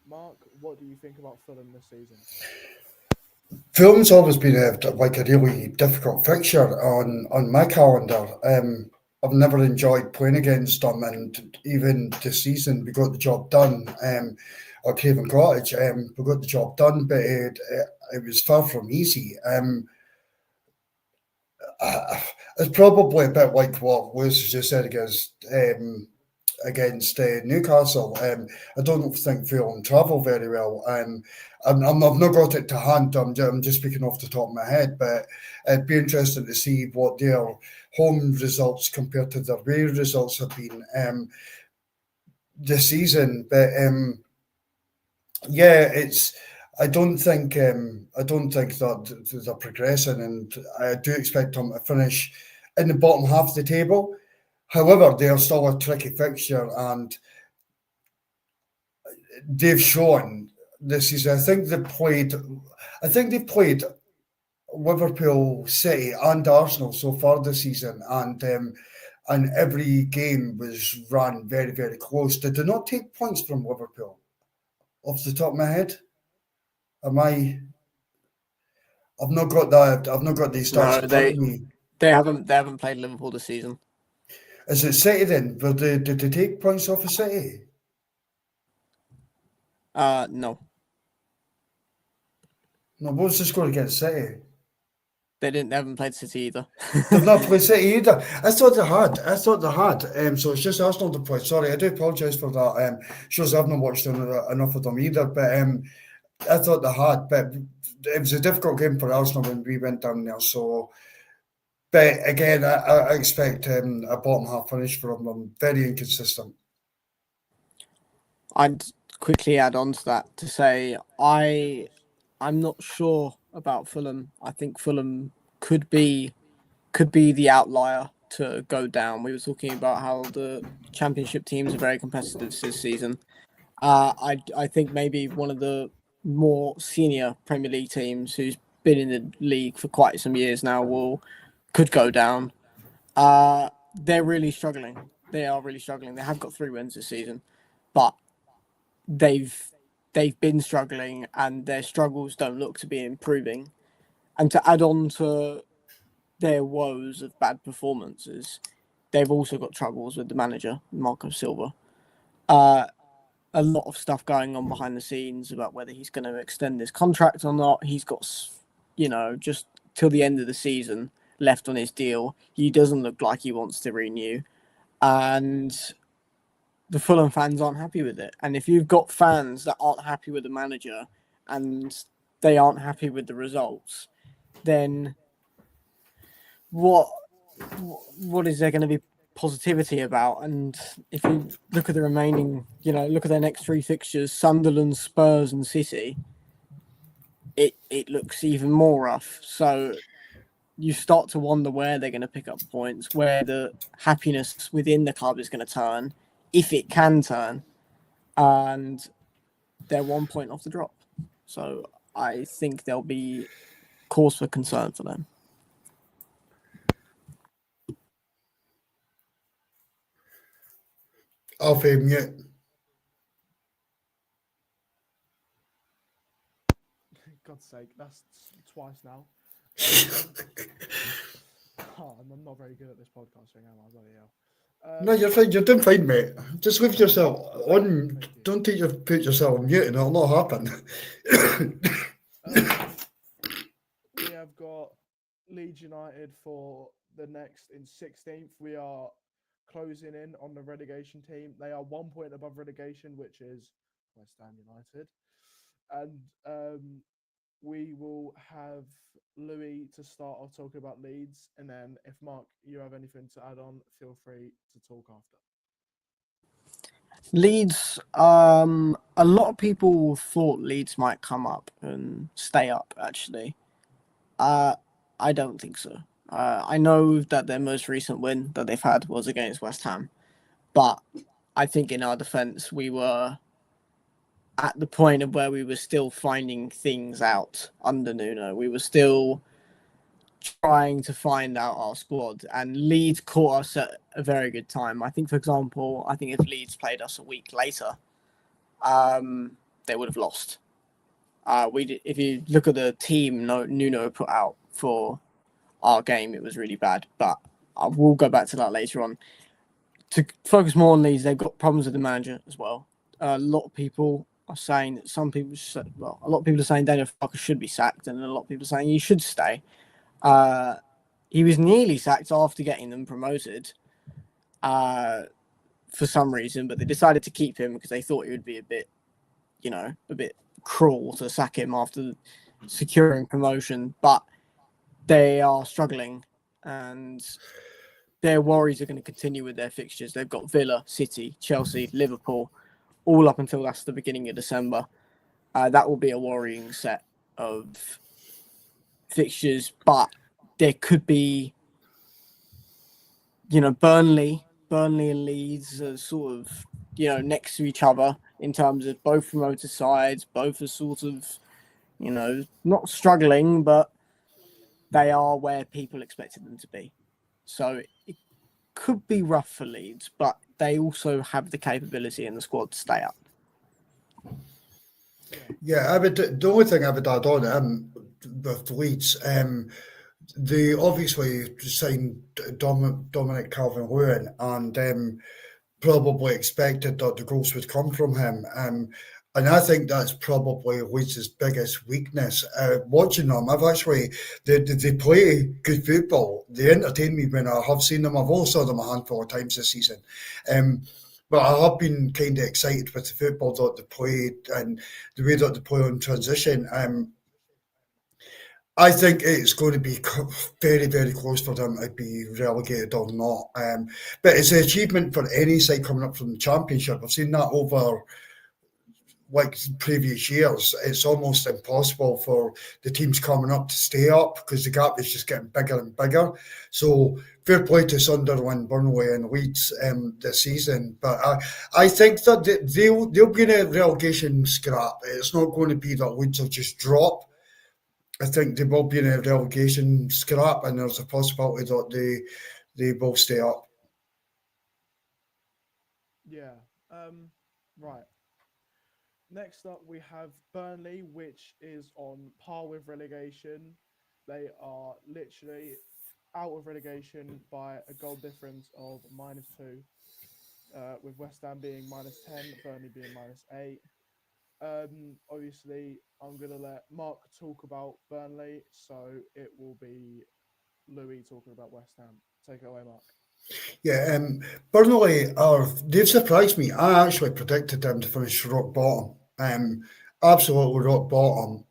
Mark, what do you think about Fulham this season? Fulham's always been a really difficult fixture on my calendar. I've never enjoyed playing against them, and even this season we got the job done. At Craven Cottage, we got the job done, but it was far from easy. It's probably a bit like what Lewis just said against Newcastle. I don't think Fulham travel very well. I've not got it to hand. I'm just speaking off the top of my head, but it'd be interesting to see what their home results compared to their away results have been this season. But I don't think that they're progressing, and I do expect them to finish in the bottom half of the table. However, they are still a tricky fixture, and they've shown this season. I think they've played Liverpool, City, and Arsenal so far this season, and every game was run very, very close. Did they not take points from Liverpool? Off the top of my head, I've not got that. I've not got these stats No, in front of me. they haven't played Liverpool this season. Is it City then? Did they take points off of City? No, No, what was the score against City? they haven't played City either. They've not played City either. I thought they had. So it's just Arsenal to play. Sorry, I do apologise for that. Shows I've not watched enough of them either. But I thought they had. But it was a difficult game for Arsenal when we went down there. So, but again, I expect a bottom half finish from them. Very inconsistent. I'd quickly add on to that to say I'm not sure about Fulham. I think Fulham could be the outlier to go down. We were talking about how the Championship teams are very competitive this season. I think maybe one of the more senior Premier League teams who's been in the league for quite some years now could go down. They're really struggling. They are really struggling. They have got 3 wins this season, but they've been struggling, and their struggles don't look to be improving. And to add on to their woes of bad performances, they've also got troubles with the manager, Marco Silva. A lot of stuff going on behind the scenes about whether he's going to extend his contract or not. He's got, just till the end of the season left on his deal. He doesn't look like he wants to renew. And the Fulham fans aren't happy with it. And if you've got fans that aren't happy with the manager and they aren't happy with the results, then what is there going to be positivity about? And if you look at the remaining, look at their next 3 fixtures, Sunderland, Spurs and City, it looks even more rough. So you start to wonder where they're going to pick up points, where the happiness within the club is going to turn, if it can turn, and they're 1 point off the drop. So I think there'll be cause for concern for them. Alfie, mute. God's sake, that's twice now. I'm not very good at this podcast thing, am I? Bloody hell. No, you're fine. You're doing fine, mate. Just leave yourself on. Don't put yourself on mute, and it'll not happen. We have got Leeds United for the next in 16th. We are closing in on the relegation team. They are 1 point above relegation, which is West Ham United. And we will have Louis to start off talking about Leeds. And then if Mark, you have anything to add on, feel free to talk after. Leeds, a lot of people thought Leeds might come up and stay up, actually. I don't think so. I know that their most recent win that they've had was against West Ham, but I think in our defence, we were at the point of where we were still finding things out under Nuno. We were still trying to find out our squad, and Leeds caught us at a very good time. I think, for example, if Leeds played us a week later, they would have lost. If you look at the team Nuno put out for our game, it was really bad, but we'll go back to that later on. To focus more on Leeds, they've got problems with the manager as well. A lot of people are saying that a lot of people are saying Daniel Farke should be sacked, and a lot of people are saying he should stay. He was nearly sacked after getting them promoted for some reason, but they decided to keep him because they thought he would be a bit cruel to sack him after securing promotion. But they are struggling, and their worries are going to continue with their fixtures. They've got Villa, City, Chelsea, Liverpool, all up until that's the beginning of December. That will be a worrying set of fixtures, but there could be, Burnley and Leeds are sort of, next to each other in terms of both promoted sides. Both are sort of, not struggling, but they are where people expected them to be. So it could be rough for Leeds, but they also have the capability in the squad to stay up. Yeah, the only thing I would add on with Leeds, they obviously signed Dominic Calvert-Lewin and probably expected that the goals would come from him. And I think that's probably Leeds' biggest weakness. Watching them, they play good football. They entertain me when I have seen them. I've only saw them a handful of times this season. But I have been kind of excited with the football that they played and the way that they play on transition. I think it's going to be very, very close for them to be relegated or not. But it's an achievement for any side coming up from the Championship. I've seen that over like previous years. It's almost impossible for the teams coming up to stay up because the gap is just getting bigger and bigger. So fair play to Sunderland, Burnley and Leeds this season. But I think that they'll be in a relegation scrap. It's not going to be that Leeds will just drop. I think they will be in a relegation scrap, and there's a possibility that they will stay up. Yeah. Right. Next up, we have Burnley, which is on par with relegation. They are literally out of relegation by a goal difference of -2, with West Ham being -10, Burnley being -8. Obviously, I'm going to let Mark talk about Burnley, so it will be Louis talking about West Ham. Take it away, Mark. Yeah, Burnley they've surprised me. I actually predicted them to finish rock bottom. Absolutely rock bottom.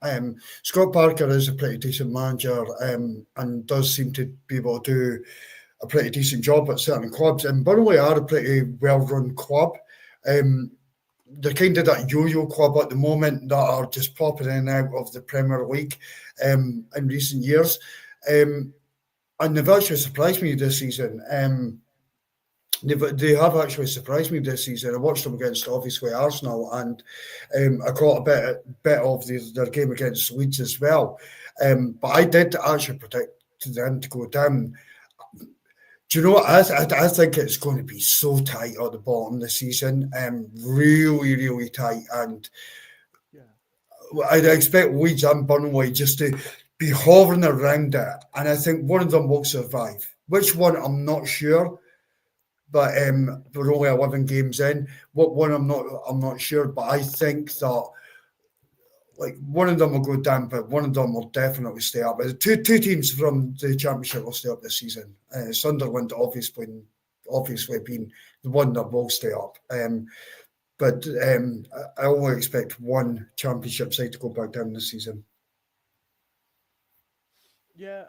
Scott Parker is a pretty decent manager and does seem to be able to do a pretty decent job at certain clubs. And Burnley are a pretty well-run club. They're kind of that yo-yo club at the moment that are just popping in and out of the Premier League in recent years. And they've actually surprised me this season. They have actually surprised me this season. I watched them against obviously Arsenal, and I caught a bit of their game against Leeds as well. But I did actually predict them to go down. Do you know what? I think it's going to be so tight at the bottom this season. Really, really tight. And I'd expect Leeds and Burnley just to be hovering around it. And I think one of them will survive. Which one, I'm not sure. But we're only 11 games in. What one, I'm not sure. But I think that like one of them will go down, but one of them will definitely stay up. Two teams from the Championship will stay up this season. Sunderland obviously being the one that will stay up. But I only expect one Championship side to go back down this season. Yeah,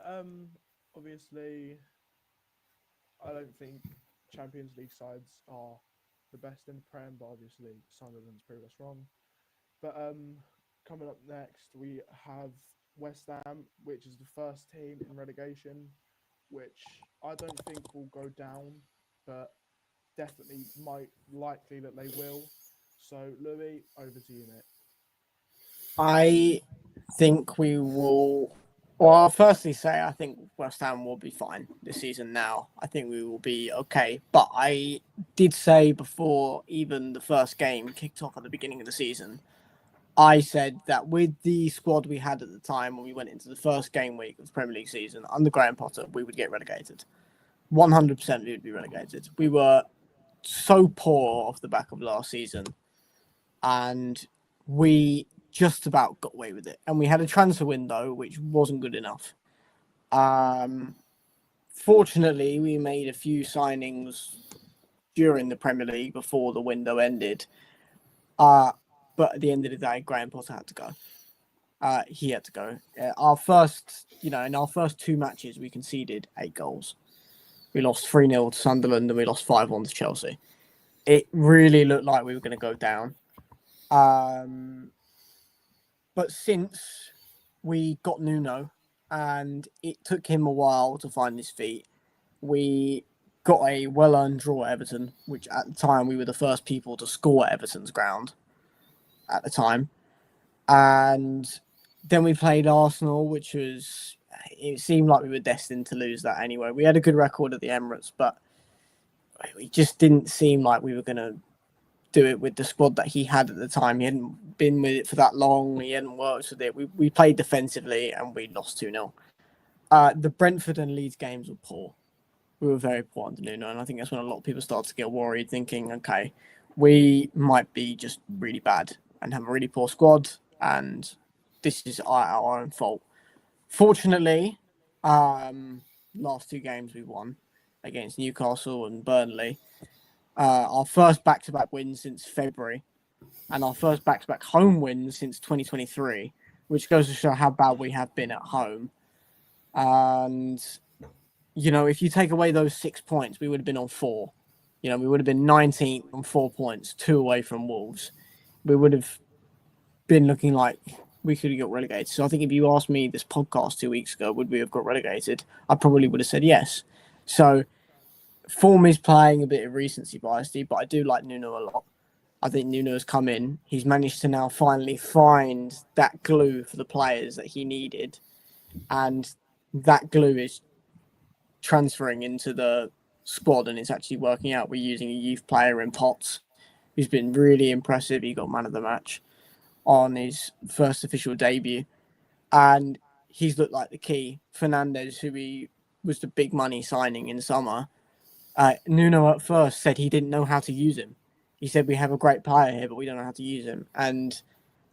obviously, I don't think Champions League sides are the best in the Prem, but obviously Sunderland's proved us wrong. But coming up next, we have West Ham, which is the first team in relegation, which I don't think will go down, but definitely likely that they will. So, Louis, over to you, mate. I think we will. Well, I'll firstly say I think West Ham will be fine this season now. I think we will be okay. But I did say before even the first game kicked off at the beginning of the season, I said that with the squad we had at the time when we went into the first game week of the Premier League season, under Graham Potter, we would get relegated. 100% we would be relegated. We were so poor off the back of last season. And we just about got away with it. And we had a transfer window which wasn't good enough. Fortunately, we made a few signings during the Premier League before the window ended. But at the end of the day, Graham Potter had to go. He had to go. In our first 2 matches, we conceded 8 goals. We lost 3-0 to Sunderland and we lost 5-1 to Chelsea. It really looked like we were going to go down. But since we got Nuno and it took him a while to find his feet, we got a well-earned draw at Everton, which at the time we were the first people to score at Everton's ground at the time. And then we played Arsenal, which was it seemed like we were destined to lose that anyway. We had a good record at the Emirates, but it just didn't seem like we were going to do it with the squad that he had at the time. He hadn't been with it for that long. He hadn't worked with it. We played defensively and we lost 2-0. The Brentford and Leeds games were poor. We were very poor under Nuno, and I think that's when a lot of people started to get worried, thinking, okay, we might be just really bad and have a really poor squad, and this is our own fault. Fortunately, last 2 games we won against Newcastle and Burnley. Our first back-to-back win since February, and our first back-to-back home win since 2023, which goes to show how bad we have been at home. And, if you take away those 6 points, we would have been on 4. We would have been 19th on 4 points, 2 away from Wolves. We would have been looking like we could have got relegated. So I think if you asked me this podcast 2 weeks ago, would we have got relegated? I probably would have said yes. So form is playing a bit of recency bias, but I do like Nuno a lot. I think Nuno has come in. He's managed to now finally find that glue for the players that he needed. And that glue is transferring into the squad, and it's actually working out. We're using a youth player in Potts, who's been really impressive. He got man of the match on his first official debut, and he's looked like the key. Fernandes, who was the big money signing in summer, Nuno at first said he didn't know how to use him. He said, we have a great player here, but we don't know how to use him. And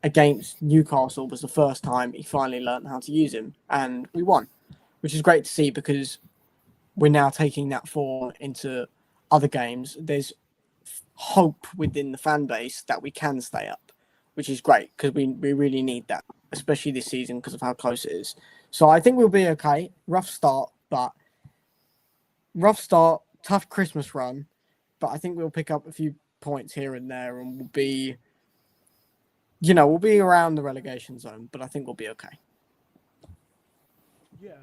against Newcastle was the first time he finally learned how to use him, and we won, which is great to see, because we're now taking that form into other games. There's hope within the fan base that we can stay up, which is great, because we really need that, especially this season because of how close it is. So I think we'll be okay. Rough start, tough Christmas run, but I think we'll pick up a few points here and there, and we'll be around the relegation zone, but I think we'll be okay. Yeah.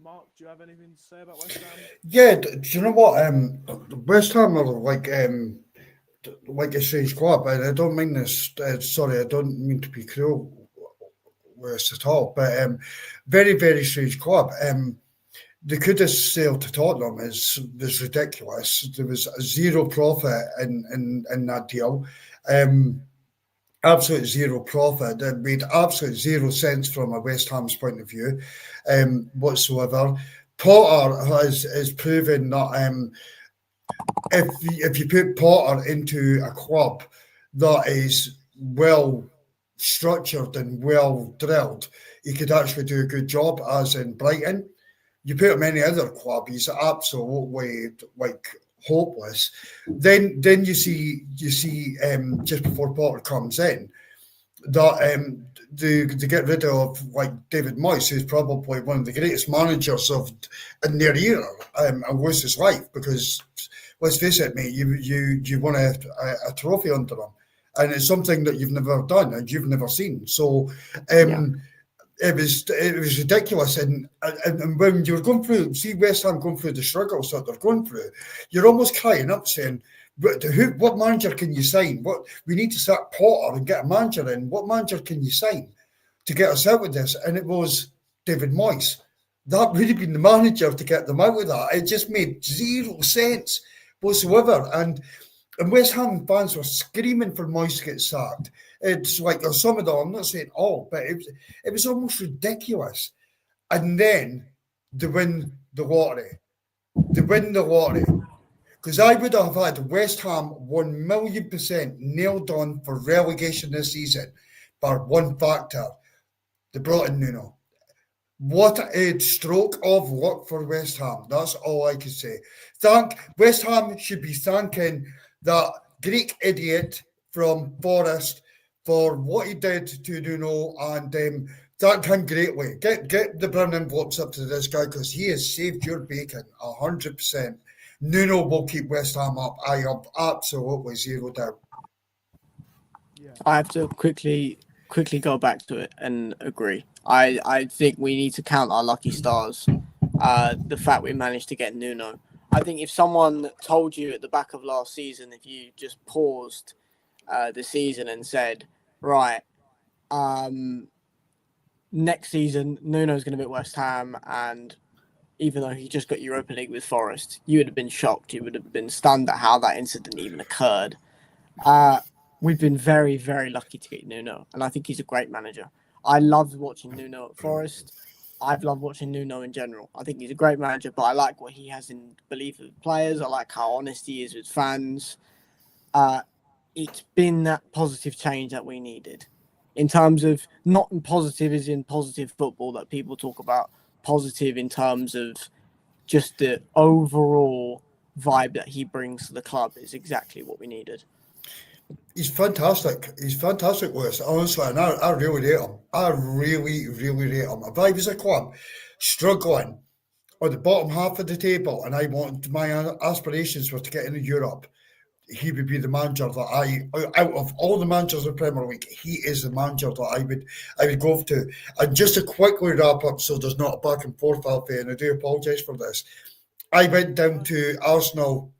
Mark, do you have anything to say about West Ham? Yeah, do you know what? West Ham are like a strange club, and I don't mean this. Sorry, I don't mean to be cruel with us at all, but very, very strange club. They could have sailed to Tottenham. Was ridiculous. There was zero profit in that deal. Absolute zero profit. It made absolute 0 sense from a West Ham's point of view whatsoever. Potter has proven that if you put Potter into a club that is well structured and well drilled, he could actually do a good job, as in Brighton. You put him in any other club, he's absolutely hopeless. Then you see just before Potter comes in that to get rid of David Moyes, who's probably one of the greatest managers in their era, and lose his life, because let's face it, mate, you won a trophy under him, and it's something that you've never done and you've never seen. So It was ridiculous, and when you're going through, see West Ham going through the struggles that they're going through, you're almost crying up saying, what manager can you sign? We need to sack Potter and get a manager in. What manager can you sign to get us out of this? And it was David Moyes. That would have been the manager to get them out of that. It just made 0 sense whatsoever, and West Ham fans were screaming for Moyes to get sacked. It's like, or some of them, I'm not saying all, but it was almost ridiculous. And then they win the lottery. Because I would have had West Ham 1,000,000% nailed on for relegation this season, for one factor. They brought in Nuno. What a stroke of luck for West Ham. That's all I can say. West Ham should be thanking that Greek idiot from Forest for what he did to Nuno, and thank him greatly. Get the brown envelopes up to this guy, because he has saved your bacon 100%. Nuno will keep West Ham up. I have absolutely 0 doubt. Yeah. I have to quickly go back to it and agree. I think we need to count our lucky stars. The fact we managed to get Nuno. I think if someone told you at the back of last season, if you just paused the season and said, right, next season, Nuno's going to be at West Ham, and even though he just got Europa League with Forest, you would have been shocked. You would have been stunned at how that incident even occurred. We've been very, very lucky to get Nuno, and I think he's a great manager. I loved watching Nuno at Forest. I've loved watching Nuno in general. I think he's a great manager, but I like what he has in belief of players. I like how honest he is with fans. It's been that positive change that we needed. In terms of, not positive as in positive football that people talk about, positive in terms of just the overall vibe that he brings to the club is exactly what we needed. He's fantastic. He's fantastic, Lewis. Honestly, and I really rate him. I really, really rate him. If I was a club struggling on the bottom half of the table and I want my aspirations were to get into Europe, he would be the manager that out of all the managers in the Premier League, he is the manager that I would go to. And just to quickly wrap up, so there's not a back and forth, Alfie, and I do apologise for this. I went down to Arsenal,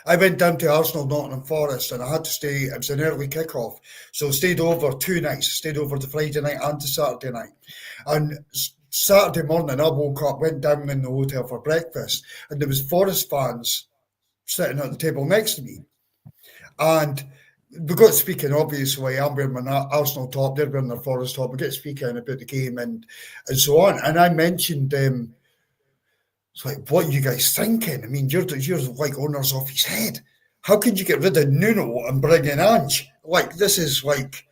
Nottingham Forest, and I had to stay. It was an early kickoff, so I stayed over 2 nights. Stayed over the Friday night and the Saturday night. And Saturday morning, I woke up, went down in the hotel for breakfast, and there was Forest fans sitting at the table next to me. And we got speaking, obviously, I'm wearing my Arsenal top, they're wearing their Forest top. We get speaking about the game and so on. And I mentioned, it's like, what are you guys thinking? I mean, you're like owners off his head. How could you get rid of Nuno and bring in Ange? Like, this is like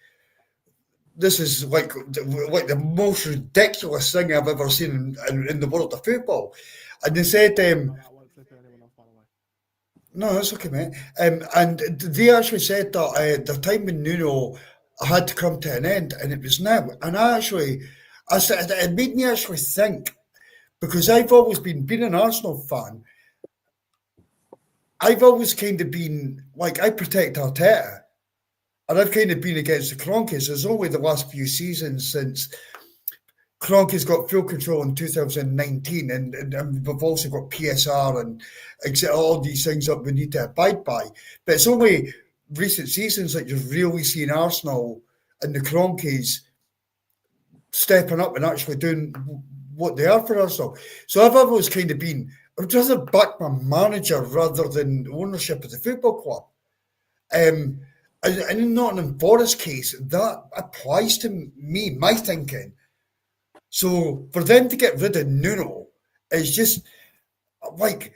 the most ridiculous thing I've ever seen in the world of football. And they said, no, that's okay, mate. And they actually said that the time when Nuno had to come to an end, and it was now. And I said, it made me actually think, because I've always been an Arsenal fan. I've always kind of been like, I protect Arteta, and I've kind of been against the Kroenkes. There's only the last few seasons since Kroenke's got full control in 2019, and we've also got PSR and all these things that we need to abide by. But it's only recent seasons that you've really seen Arsenal and the Kroenkes stepping up and actually doing what they are for Arsenal. So I've always kind of been, I'd rather back my manager rather than ownership of the football club. And in Nottingham Forest case, that applies to me, my thinking. So for them to get rid of Nuno is just like,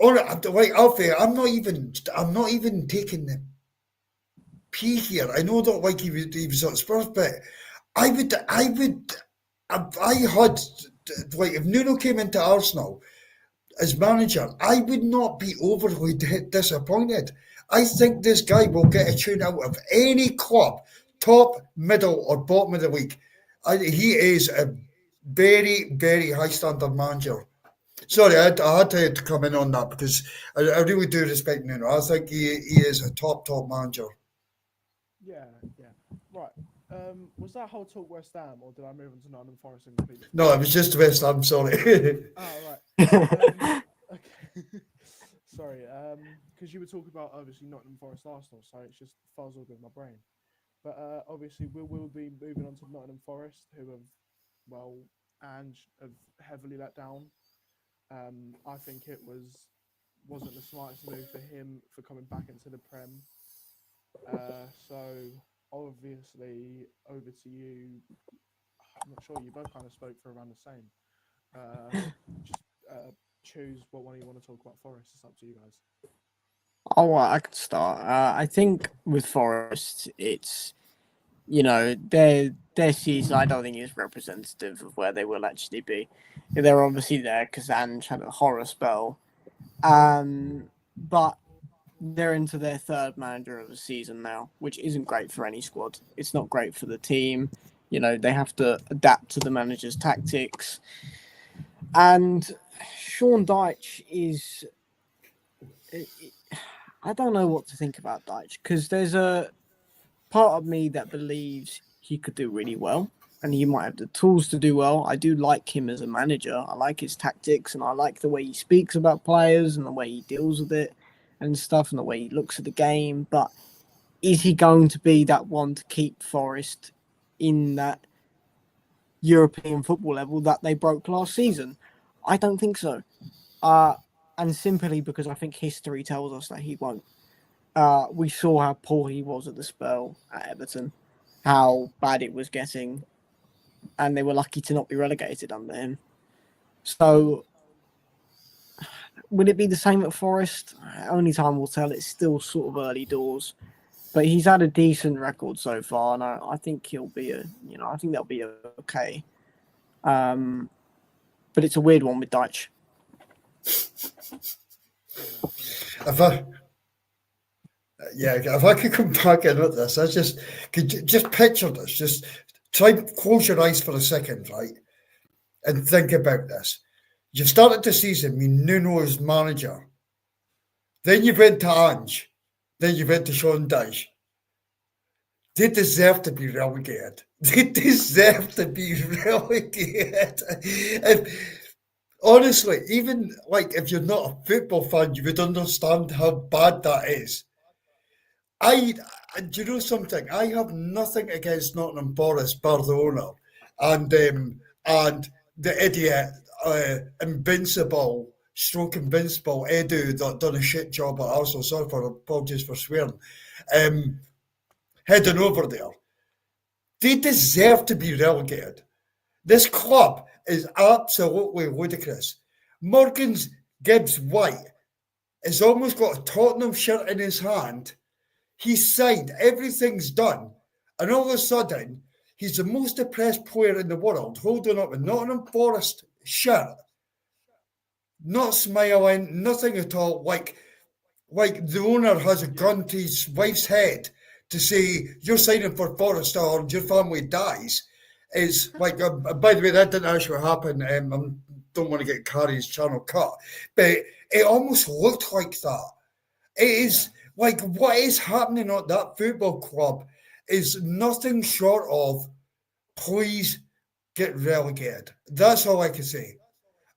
Alfie, I'm not even taking the P here. I know that like he was at Spurs, but I had like, if Nuno came into Arsenal as manager, I would not be overly disappointed. I think this guy will get a tune out of any club, top, middle, or bottom of the league. He is a very, very high standard manager. Sorry, I had to come in on that because I really do respect Nuno. I think he is a top manager. Yeah. Right. Was that whole talk West Ham, or did I move on to Nottingham Forest and completely? No, it was just West Ham. Sorry. Oh, right. Okay. Sorry. Because you were talking about obviously Nottingham Forest Arsenal, so it's just fuzzled with my brain. But obviously we'll be moving on to Nottingham Forest, who Ange have heavily let down. I think it wasn't the smartest move for him for coming back into the Prem. So obviously over to you. I'm not sure, you both kind of spoke for around the same. Just choose what one you want to talk about. Forest, it's up to you guys. Oh, well, I could start. I think with Forest, it's, their season, I don't think is representative of where they will actually be. They're obviously there because Ange had a horror spell. But they're into their third manager of the season now, which isn't great for any squad. It's not great for the team. They have to adapt to the manager's tactics. And Sean Dyche is... I don't know what to think about Dyche, because there's a part of me that believes he could do really well and he might have the tools to do well. I do like him as a manager. I like his tactics and I like the way he speaks about players and the way he deals with it and stuff and the way he looks at the game. But is he going to be that one to keep Forest in that European football level that they broke last season? I don't think so. And simply because I think history tells us that he won't. We saw how poor he was at the spell at Everton, how bad it was getting, and they were lucky to not be relegated under him. So, would it be the same at Forest? Only time will tell. It's still sort of early doors, but he's had a decent record so far, and I think he'll be I think they'll be okay. But it's a weird one with Deitch. If I could come back in with this, I just picture this. Just try and close your eyes for a second, right, and think about this. You started the season with Nuno as manager. Then you went to Ange. Then you went to Sean Dyche. They deserve to be relegated. They deserve to be relegated. And honestly, even like if you're not a football fan, you would understand how bad that is. Do you know something? I have nothing against Nottingham Forest, bar the owner, and the idiot, invincible Edu that done a shit job at Arsenal. Sorry for apologies for swearing. Heading over there, they deserve to be relegated. This club is absolutely ludicrous. Morgan's Gibbs White has almost got a Tottenham shirt in his hand. He's signed, everything's done, and all of a sudden, he's the most depressed player in the world, holding up a Nottingham Forest shirt, not smiling, nothing at all, like the owner has a gun to his wife's head to say, you're signing for Forest or your family dies. Is like, by the way, that didn't actually happen. I don't want to get Carrie's channel cut, but it almost looked like that. It is... Yeah. Like, what is happening at that football club is nothing short of, please get relegated. That's all I can say.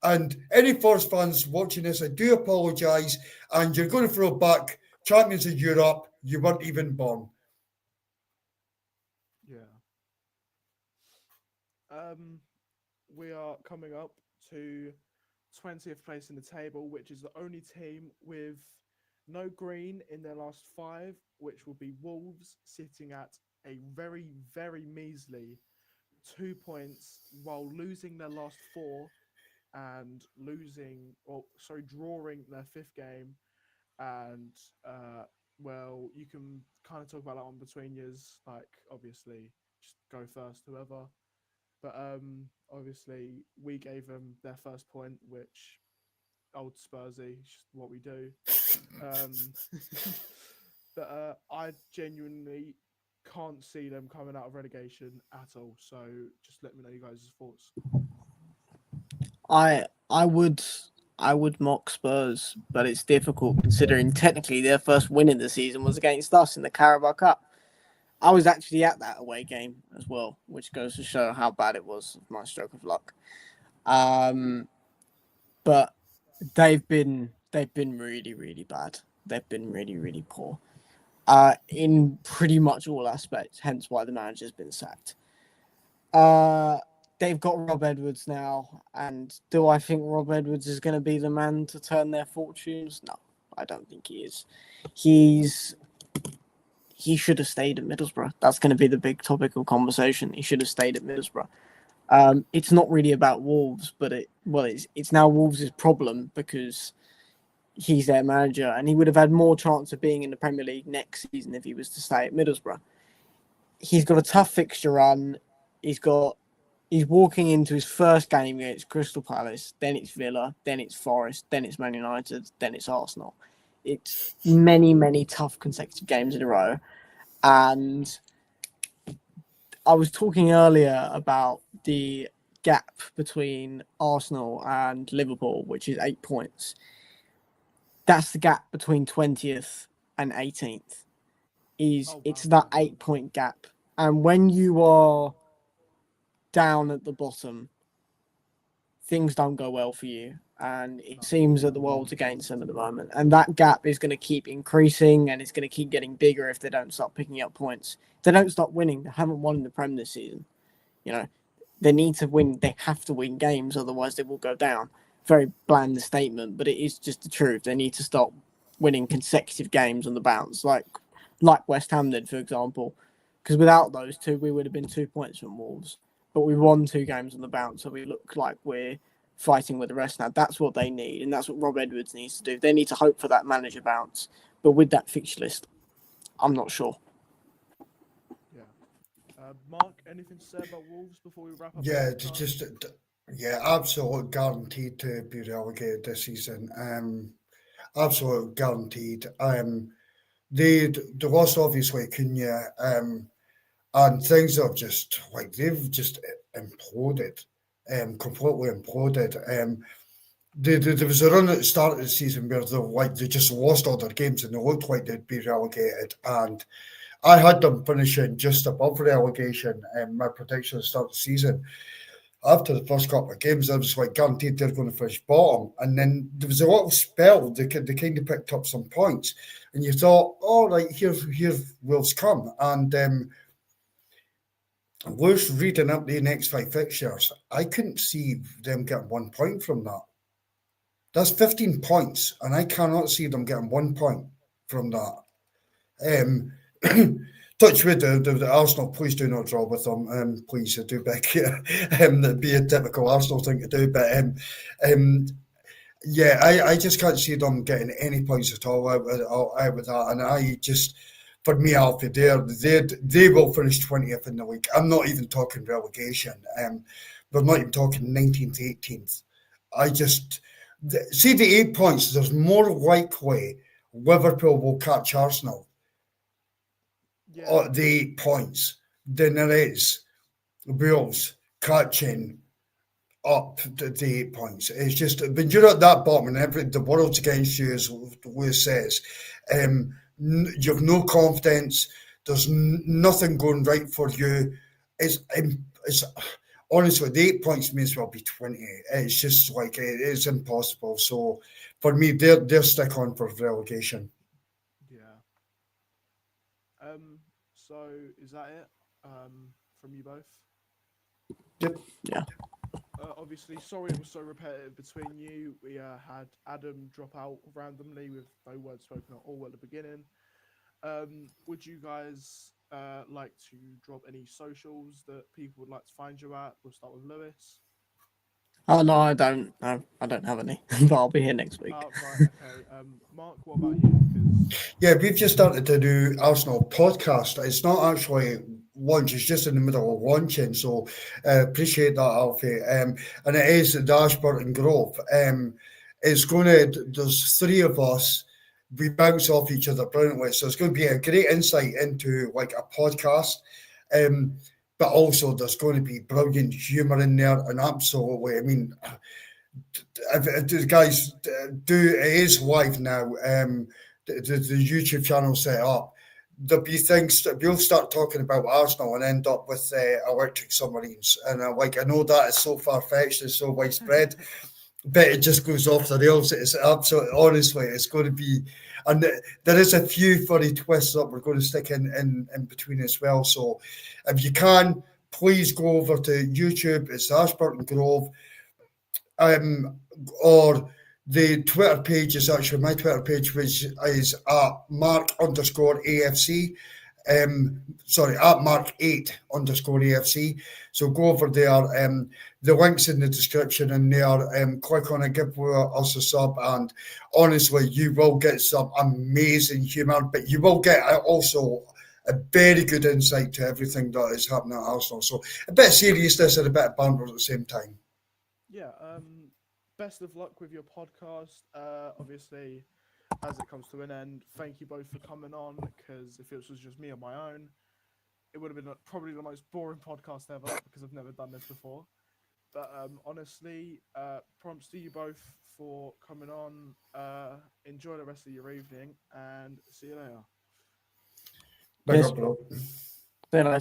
And any Forest fans watching this, I do apologise. And you're going to throw back champions of Europe. You weren't even born. Yeah. We are coming up to 20th place in the table, which is the only team with no green in their last 5, which will be Wolves, sitting at a very, very measly 2 points while losing their last 4 and drawing their 5th game. And, you can kind of talk about that one between yous. Like, obviously, just go first, whoever. But, obviously, we gave them their first point, which... old Spursy, just what we do. But I genuinely can't see them coming out of relegation at all. So just let me know you guys' thoughts. I would mock Spurs, but it's difficult considering technically their first win in the season was against us in the Carabao Cup. I was actually at that away game as well, which goes to show how bad it was, my stroke of luck. But they've been really, really bad. They've been really, really poor in pretty much all aspects, hence why the manager's been sacked. They've got Rob Edwards now, and do I think Rob Edwards is going to be the man to turn their fortunes? No, I don't think he is. He should have stayed at Middlesbrough. That's going to be the big topic of conversation. He should have stayed at Middlesbrough. It's not really about Wolves, but it's now Wolves' problem because he's their manager, and he would have had more chance of being in the Premier League next season if he was to stay at Middlesbrough. He's got a tough fixture run. He's walking into his first game against Crystal Palace, then it's Villa, then it's Forest, then it's Man United, then it's Arsenal. It's many, many tough consecutive games in a row. And I was talking earlier about the gap between Arsenal and Liverpool, which is 8 points. That's the gap between 20th and 18th. It's that 8 point gap. And when you are down at the bottom, things don't go well for you. And it seems that the world's against them at the moment. And that gap is going to keep increasing, and it's going to keep getting bigger if they don't start picking up points. If they don't start winning, they haven't won in the Prem this season. they need to win. They have to win games, otherwise they will go down. Very bland statement, but it is just the truth. They need to stop winning consecutive games on the bounce, like West Ham did, for example. Because without those two, we would have been 2 points from Wolves. But we won 2 games on the bounce, so we look like we're fighting with the rest now. That's what they need, and that's what Rob Edwards needs to do. They need to hope for that manager bounce. But with that fixture list, I'm not sure. Yeah. Mark, anything to say about Wolves before we wrap up? Yeah, the podcast? just absolute guaranteed to be relegated this season. Absolute guaranteed. They lost obviously Cunha, and things are just like they've just imploded, completely imploded. There was a run at the start of the season where they just lost all their games and they looked like they'd be relegated. And I had them finishing just above relegation. My prediction at the start of the season. After the first couple of games, I was like guaranteed they're going to finish bottom. And then there was a little spell. They kind of picked up some points, and you thought, "Oh, right, here Wolves come." And Wolves reading up the next 5 fixtures, I couldn't see them getting 1 point from that. That's 15 points, and I cannot see them getting 1 point from that. Touch wood, the Arsenal, please do not draw with them. Please do beg. That'd be a typical Arsenal thing to do. But yeah, I just can't see them getting any points at all out with that. And I just, for me, Alfie, they will finish 20th in the league. I'm not even talking relegation. We're not even talking 19th, 18th. I just see the 8 points. There's more likely Liverpool will catch Arsenal. Yeah. The 8 points than there is Wolves catching up the 8 points. It's just when you're at that bottom and the world's against you, as Lewis says, you have no confidence. There's nothing going right for you. It's honestly, the 8 points may as well be 20. It's just like it's impossible. So for me, they're stick on for relegation. Yeah. So is that it? From you both? Yep. Yeah. Obviously, sorry it was so repetitive between you. We had Adam drop out randomly with no words spoken at all at the beginning. Would you guys like to drop any socials that people would like to find you at? We'll start with Lewis. Oh no, I don't. No, I don't have any. But I'll be here next week. Right, okay. Mark, what about you? 'Cause Yeah, we've just started to do Arsenal podcast. It's not actually launch; it's just in the middle of launching. So appreciate that, Alfie. And it is the Ashburton Grove. It's going to. There's 3 of us. We bounce off each other brilliantly. So it's going to be a great insight into like a podcast. But also there's going to be brilliant humour in there, and absolutely, I mean, guys, it is live now. The YouTube channel set up. There'll be things that we'll start talking about Arsenal and end up with electric submarines, and I know that is so far fetched and so widespread, but it just goes off the rails. It's absolutely, honestly, it's going to be, and there is a few funny twists that we're going to stick in between as well. So, if you can, please go over to YouTube. It's Ashburton Grove, or the Twitter page is actually my Twitter page, which is at Mark_AFC. At Mark8_AFC. So go over there. The link's in the description in there. Click on it, give us a sub, and honestly, you will get some amazing humour, but you will get also a very good insight to everything that is happening at Arsenal. So a bit of seriousness and a bit of banter at the same time. yeah, best of luck with your podcast. Obviously, as it comes to an end, thank you both for coming on, because if it was just me on my own, it would have been probably the most boring podcast ever, because I've never done this before. But honestly, prompts to you both for coming on. Enjoy the rest of your evening, and see you later. Big Yes. up, bro. See you later.